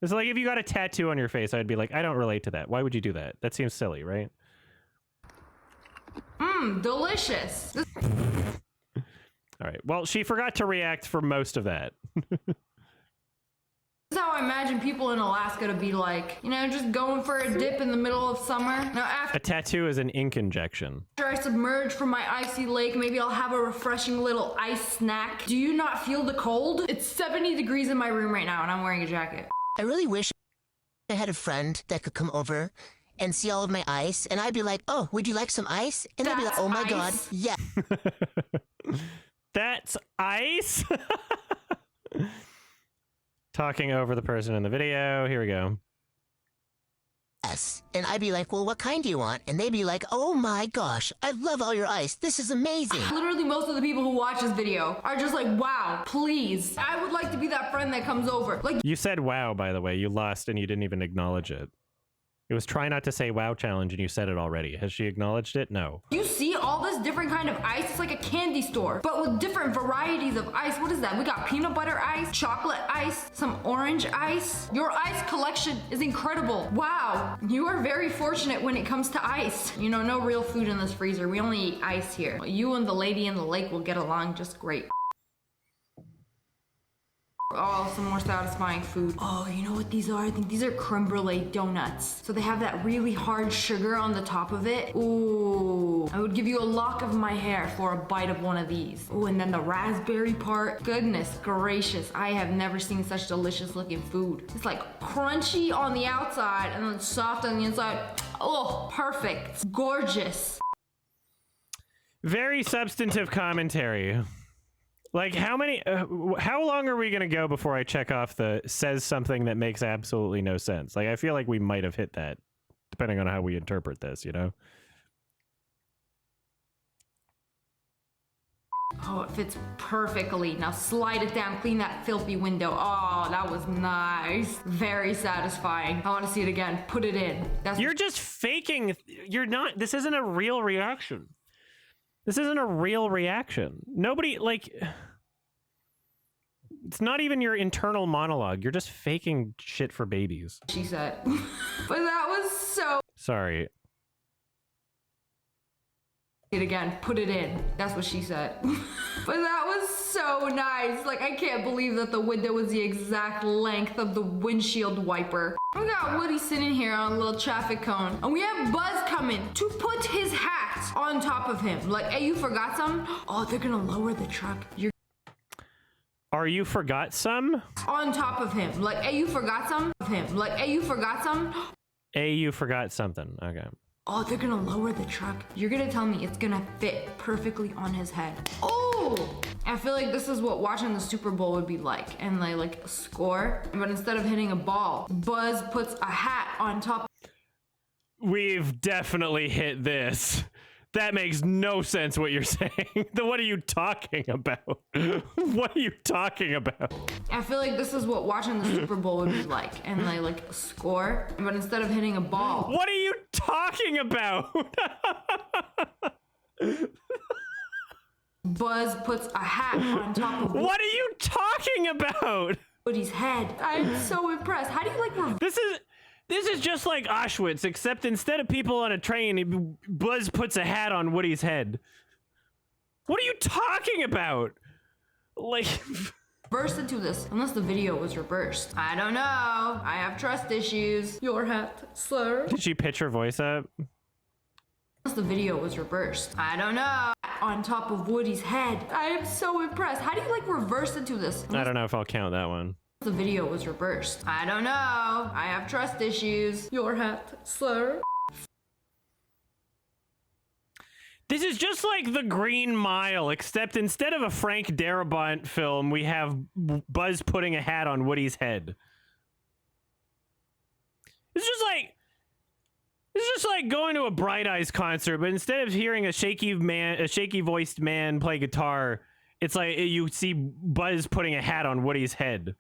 It's like if you got a tattoo on your face, I'd be like, I don't relate to that. Why would you do that? That seems silly, right? Mmm, delicious. All right. Well, she forgot to react for most of that. This is how I imagine people in Alaska to be like, you know, just going for a dip in the middle of summer. Now after A tattoo is an ink injection. I submerge from my icy lake, maybe I'll have a refreshing little ice snack. Do you not feel the cold? It's 70 degrees in my room right now and I'm wearing a jacket. I really wish I had a friend that could come over and see all of my ice, and I'd be like, oh, would you like some ice? And they'd be like, oh my god, yeah. That's ice? Talking over the person in the video. Here we go. Yes. And I'd be like, well, what kind do you want? And they'd be like, oh my gosh, I love all your ice. This is amazing. Literally most of the people who watch this video are just like, wow, please. I would like to be that friend that comes over. Like, You said wow, by the way. You lost and you didn't even acknowledge it. It was try not to say wow challenge and you said it already. Has she acknowledged it? No. you see all this different kind of ice? It's like a candy store, but with different varieties of ice. What is that? We got peanut butter ice, chocolate ice, some orange ice. Your ice collection is incredible. Wow, you are very fortunate when it comes to ice. You know, no real food in this freezer. We only eat ice here. You and the lady in the lake will get along just great. Oh, some more satisfying food. Oh, you know what these are? I think these are creme brulee donuts. So they have that really hard sugar on the top of it. Ooh, I would give you a lock of my hair for a bite of one of these. Ooh, and then the raspberry part. Goodness gracious, I have never seen such delicious looking food. It's like crunchy on the outside and then soft on the inside. Oh, perfect. It's gorgeous. Very substantive commentary. Like, how long are we going to go before I check off the says something that makes absolutely no sense? Like, I feel like we might have hit that, depending on how we interpret this, you know? Oh, it fits perfectly. Now slide it down, clean that filthy window. Oh, that was nice. Very satisfying. I want to see it again. Put it in. You're just faking. You're not. This isn't a real reaction. This isn't a real reaction. Nobody, like... It's not even your internal monologue. You're just faking shit for babies. She said. But that was so... Sorry. it again, put it in. That's what she said. But that was so nice. Like, I can't believe that the window was the exact length of the windshield wiper. We got Woody sitting here on a little traffic cone, and we have Buzz coming to put his hat on top of him. Like, hey, you forgot some? Oh, they're gonna lower the truck. Are you forgot some? On top of him. Like, hey, you forgot some? Of him. Like, hey, you forgot some? A, you forgot something. Okay. Oh, they're gonna lower the truck. You're gonna tell me it's gonna fit perfectly on his head. Oh! I feel like this is what watching the Super Bowl would be like. And they like score, but instead of hitting a ball, Buzz puts a hat on top. We've definitely hit this. That makes no sense what you're saying. What are you talking about? What are you talking about? I feel like this is what watching the Super Bowl would be like. And they like score, but instead of hitting a ball. What are you talking about? Buzz puts a hat on top of. What are you talking about? Woody's head. I'm so impressed. How do you like? This is just like Auschwitz, except instead of people on a train, Buzz puts a hat on Woody's head. What are you talking about? Like, burst into this unless the video was reversed. I don't know. I have trust issues. Your hat, sir. Did she pitch her voice up? Unless the video was reversed. I don't know. On top of Woody's head. I am so impressed. How do you like reverse into this? I don't know if I'll count that one. The video was reversed. I don't know. I have trust issues. Your hat, sir. This is just like The Green Mile, except instead of a Frank Darabont film, we have Buzz putting a hat on Woody's head. It's just like going to a Bright Eyes concert, but instead of hearing a shaky voiced man play guitar, it's like you see Buzz putting a hat on Woody's head.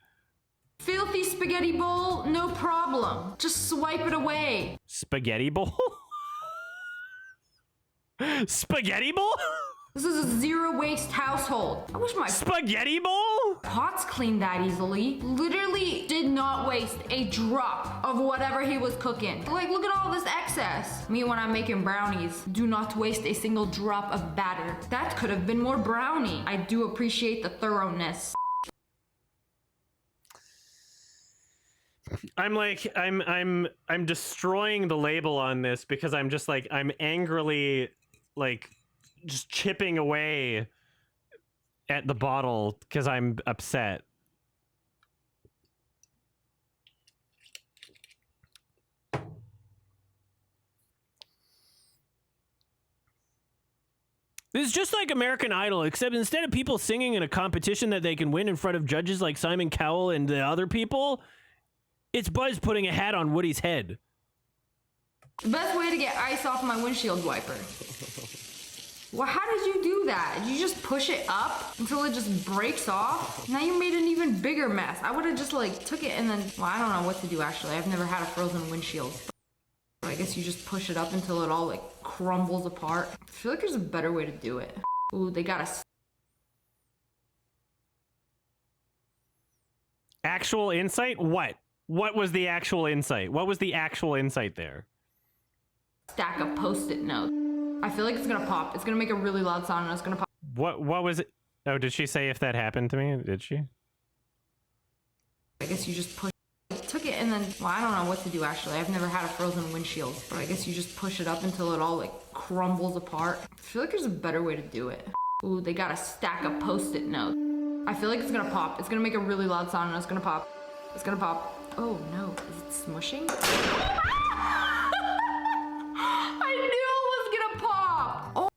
Filthy spaghetti bowl, no problem. Just swipe it away. Spaghetti bowl? Spaghetti bowl? This is a zero waste household. I wish my spaghetti bowl pots cleaned that easily. Literally did not waste a drop of whatever he was cooking. Like, look at all this excess. Me when I'm making brownies, do not waste a single drop of batter. That could have been more brownie. I do appreciate the thoroughness. I'm destroying the label on this because I'm just like, I'm angrily like just chipping away at the bottle because I'm upset. This is just like American Idol, except instead of people singing in a competition that they can win in front of judges like Simon Cowell and the other people, it's Buzz putting a hat on Woody's head. The best way to get ice off my windshield wiper. Well, how did you do that? Did you just push it up until it just breaks off? Now you made an even bigger mess. I would have just like took it and then, well, I don't know what to do actually. I've never had a frozen windshield. But I guess you just push it up until it all like crumbles apart. I feel like there's a better way to do it. Ooh, they got a actual insight? What? What was the actual insight? What was the actual insight there? Stack of post-it notes. I feel like it's gonna pop. It's gonna make a really loud sound and it's gonna pop. What was it? Oh, did she say if that happened to me? Did she? I guess you just took it and then, well, I don't know what to do actually. I've never had a frozen windshield, but I guess you just push it up until it all like crumbles apart. I feel like there's a better way to do it. Ooh, they got a stack of post-it notes. I feel like it's gonna pop. It's gonna make a really loud sound and it's gonna pop. It's gonna pop. Oh no, is it smushing? I knew it was gonna pop!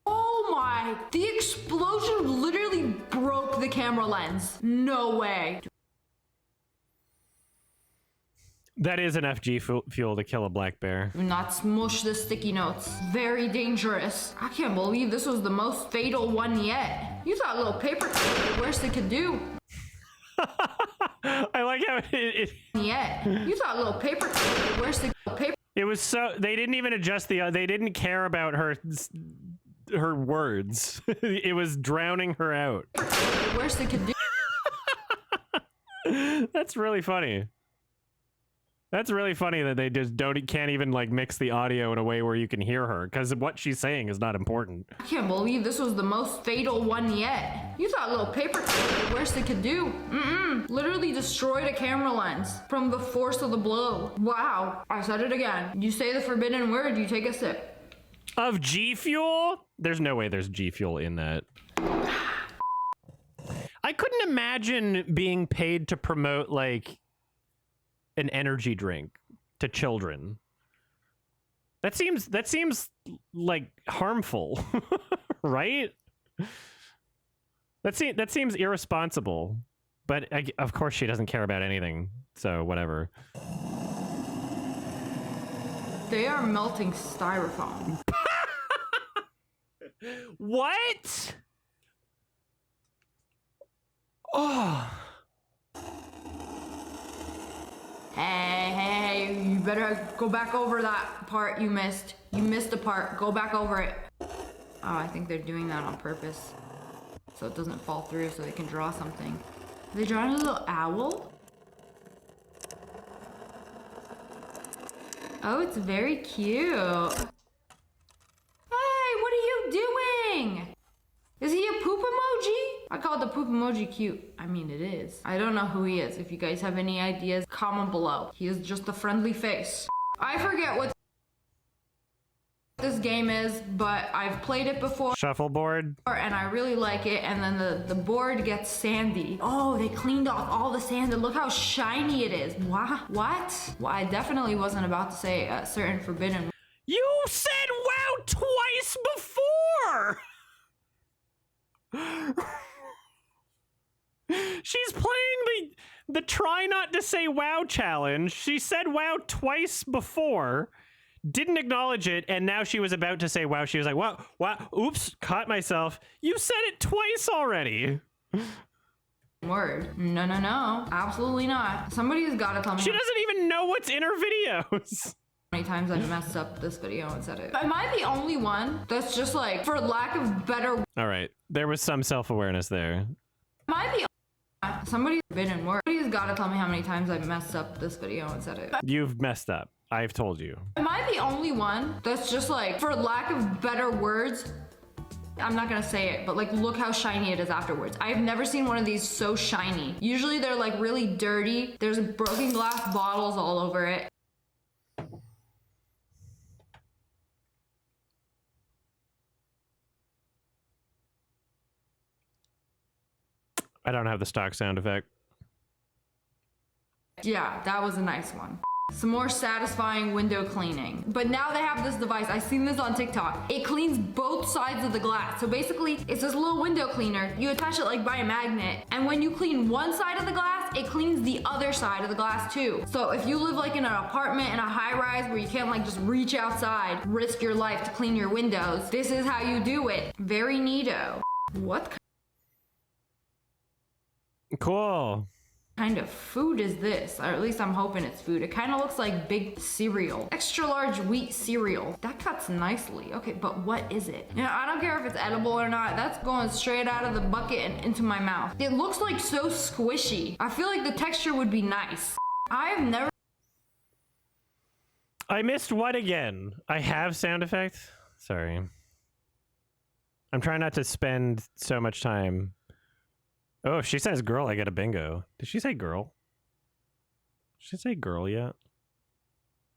Oh my, the explosion literally broke the camera lens. No way. That is enough G fuel to kill a black bear. Do not smush the sticky notes. Very dangerous. I can't believe this was the most fatal one yet. You thought little paper was the worst it could do. I like how Yeah, you thought little paper. Where's the paper? It was so they didn't even adjust the. They didn't care about her words. It was drowning her out. Where's the? That's really funny. That's really funny that they just can't even like mix the audio in a way where you can hear her, because what she's saying is not important. I can't believe this was the most fatal one yet. You thought little paper clip was the worst it could do. Literally destroyed a camera lens from the force of the blow. Wow. I said it again. You say the forbidden word, you take a sip. Of G Fuel? There's no way there's G Fuel in that. I couldn't imagine being paid to promote like an energy drink to children. That seems like harmful, right? That seems irresponsible. But of course she doesn't care about anything, so whatever. They are melting styrofoam. What? Oh. Hey, you better go back over that part you missed. You missed a part. Go back over it. Oh, I think they're doing that on purpose. So it doesn't fall through so they can draw something. Are they drawing a little owl? Oh, it's very cute. Hey, what are you doing? Is he a poop emoji? I call the poop emoji cute. I mean, it is. I don't know who he is. If you guys have any ideas, comment below. He is just a friendly face. I forget what this game is, but I've played it before. Shuffleboard. And I really like it. And then the board gets sandy. Oh, they cleaned off all the sand. And look how shiny it is. What? Well, I definitely wasn't about to say a certain forbidden. You said wow twice before! She's playing the try not to say wow challenge. She said wow twice before, didn't acknowledge it, and now she was about to say wow. She was like, wow, oops, caught myself. You said it twice already. Word. No, absolutely not. Somebody's gotta tell me. She doesn't even know what's in her videos. How many times I've messed up this video and said it. Am I the only one that's just like, for lack of better... All right, there was some self-awareness there. Am I the somebody's forbidden word? Somebody's gotta tell me how many times I've messed up this video and said it. You've messed up. I've told you. Am I the only one that's just like, for lack of better words, I'm not gonna say it, but like, look how shiny it is afterwards. I've never seen one of these so shiny. Usually they're like really dirty. There's broken glass bottles all over it. I don't have the stock sound effect. Yeah, that was a nice one. Some more satisfying window cleaning. But now they have this device. I've seen this on TikTok. It cleans both sides of the glass. So basically, it's this little window cleaner. You attach it like by a magnet. And when you clean one side of the glass, it cleans the other side of the glass too. So if you live like in an apartment in a high rise where you can't like just reach outside, risk your life to clean your windows, this is how you do it. Very neato. What Cool. kind of food is this? Or at least I'm hoping it's food. It kind of looks like big cereal. Extra large wheat cereal. That cuts nicely. Okay, but what is it? You know, I don't care if it's edible or not. That's going straight out of the bucket and into my mouth. It looks like so squishy. I feel like the texture would be nice. I have never... I missed what again? I have sound effects? Sorry. I'm trying not to spend so much time. Oh, if she says girl, I get a bingo. Did she say girl? Did she say girl yet?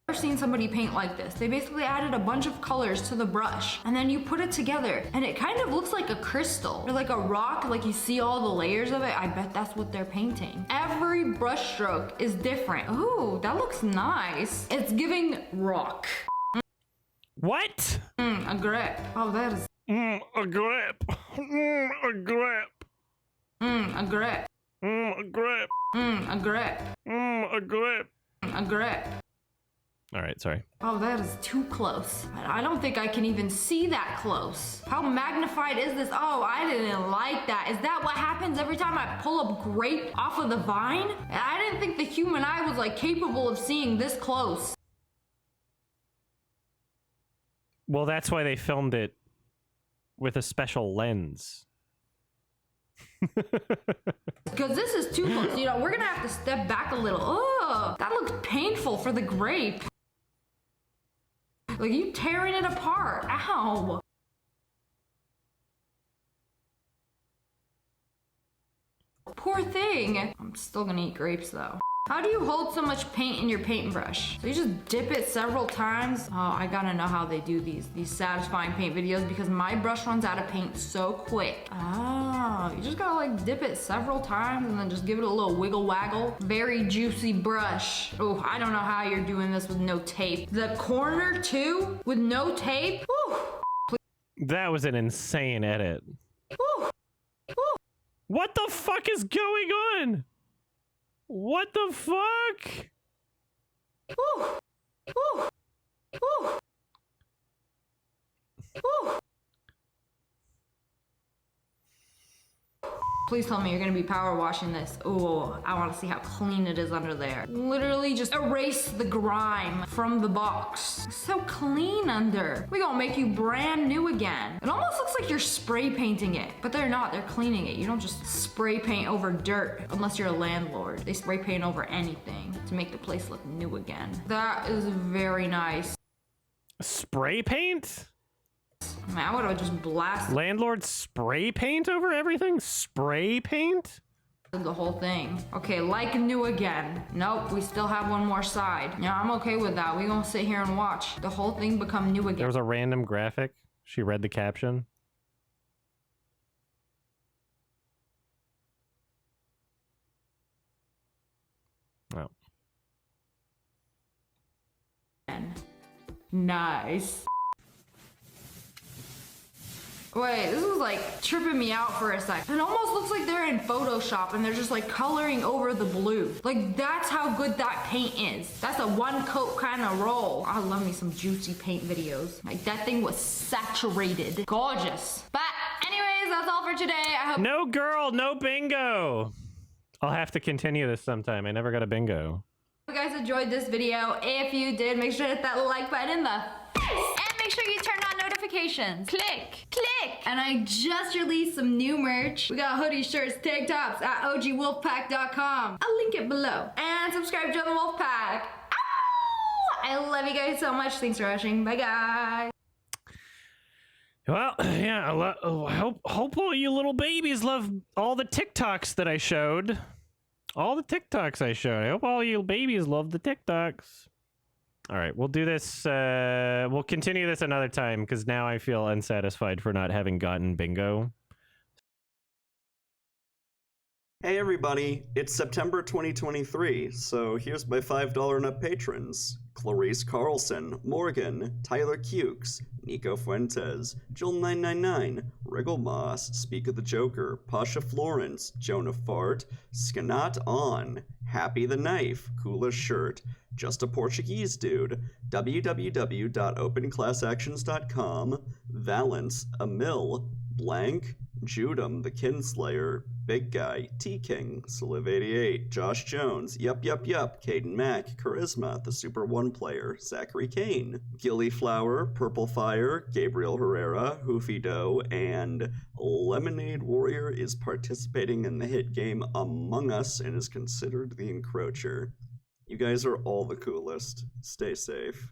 I've never seen somebody paint like this. They basically added a bunch of colors to the brush and then you put it together and it kind of looks like a crystal or like a rock, like you see all the layers of it. I bet that's what they're painting. Every brush stroke is different. Ooh, that looks nice. It's giving rock. What? A grip. Oh, that is... a grip. A grip. A grip. A grip. A grip. A grip. A grip. All right, sorry. Oh, that is too close. I don't think I can even see that close. How magnified is this? Oh, I didn't like that. Is that what happens every time I pull a grape off of the vine? I didn't think the human eye was like capable of seeing this close. Well, that's why they filmed it with a special lens. Because this is is too close. You know, we're gonna have to step back a little. Oh, that looks painful for the grape. Like, you tearing it apart. Ow. Poor thing. I'm still gonna eat grapes though. How do you hold so much paint in your paintbrush? So you just dip it several times? Oh, I gotta know how they do these satisfying paint videos because my brush runs out of paint so quick. Oh, you just gotta like dip it several times and then just give it a little wiggle waggle. Very juicy brush. Oh, I don't know how you're doing this with no tape. The corner too? With no tape? Whew. That was an insane edit. Whew. Whew. What the fuck is going on? What the fuck? Ooh. Ooh. Ooh. Ooh. Please tell me you're gonna be power washing this. Oh, I wanna see how clean it is under there. Literally just erase the grime from the box. It's so clean under. We gonna make you brand new again. It almost looks like you're spray painting it, but they're not, they're cleaning it. You don't just spray paint over dirt unless you're a landlord. They spray paint over anything to make the place look new again. That is very nice. Spray paint? Man, I would have just blasted Landlord spray paint over everything? Spray paint? the whole thing. Okay, like new again. Nope, we still have one more side. Yeah, I'm okay with that. We gonna sit here and watch the whole thing become new again. There was a random graphic. She read the caption. Oh. Nice. Wait, this was like tripping me out for a sec. It almost looks like they're in Photoshop and they're just like coloring over the blue. Like, that's how good that paint is. That's a one coat kind of roll. I love me some juicy paint videos. Like, that thing was saturated. Gorgeous. But anyways, that's all for today. I hope— No girl, no bingo. I'll have to continue this sometime. I never got a bingo. you guys enjoyed this video. If you did, make sure to hit that like button in the face. And make sure you turn on notifications. Click, click. And I just released some new merch. We got hoodies, shirts, tank tops at ogwolfpack.com. I'll link it below. And subscribe to the Wolfpack. Ow! I love you guys so much. Thanks for watching. Bye, guys. Well, yeah, I hope all you little babies love all the TikToks that I showed. All the TikToks I showed. I hope all you babies love the TikToks. All right, we'll do this. We'll continue this another time because now I feel unsatisfied for not having gotten bingo. Hey everybody, it's September 2023, so here's my $5 and up patrons. Clarice Carlson, Morgan, Tyler Cukes, Nico Fuentes, Jill999, Wriggle Moss, Speak of the Joker, Pasha Florence, Jonah Fart, Skanat On, Happy the Knife, Coolest Shirt, Just a Portuguese Dude, www.openclassactions.com, Valence, Emil, Blank, Judum, the Kinslayer, Big Guy, T-King, Saliv88, Josh Jones, Yup, Caden Mack, Charisma, the Super One Player, Zachary Kane, Gillyflower, Purple Fire, Gabriel Herrera, Hoofy Doe, and Lemonade Warrior is participating in the hit game Among Us and is considered the encroacher. You guys are all the coolest. Stay safe.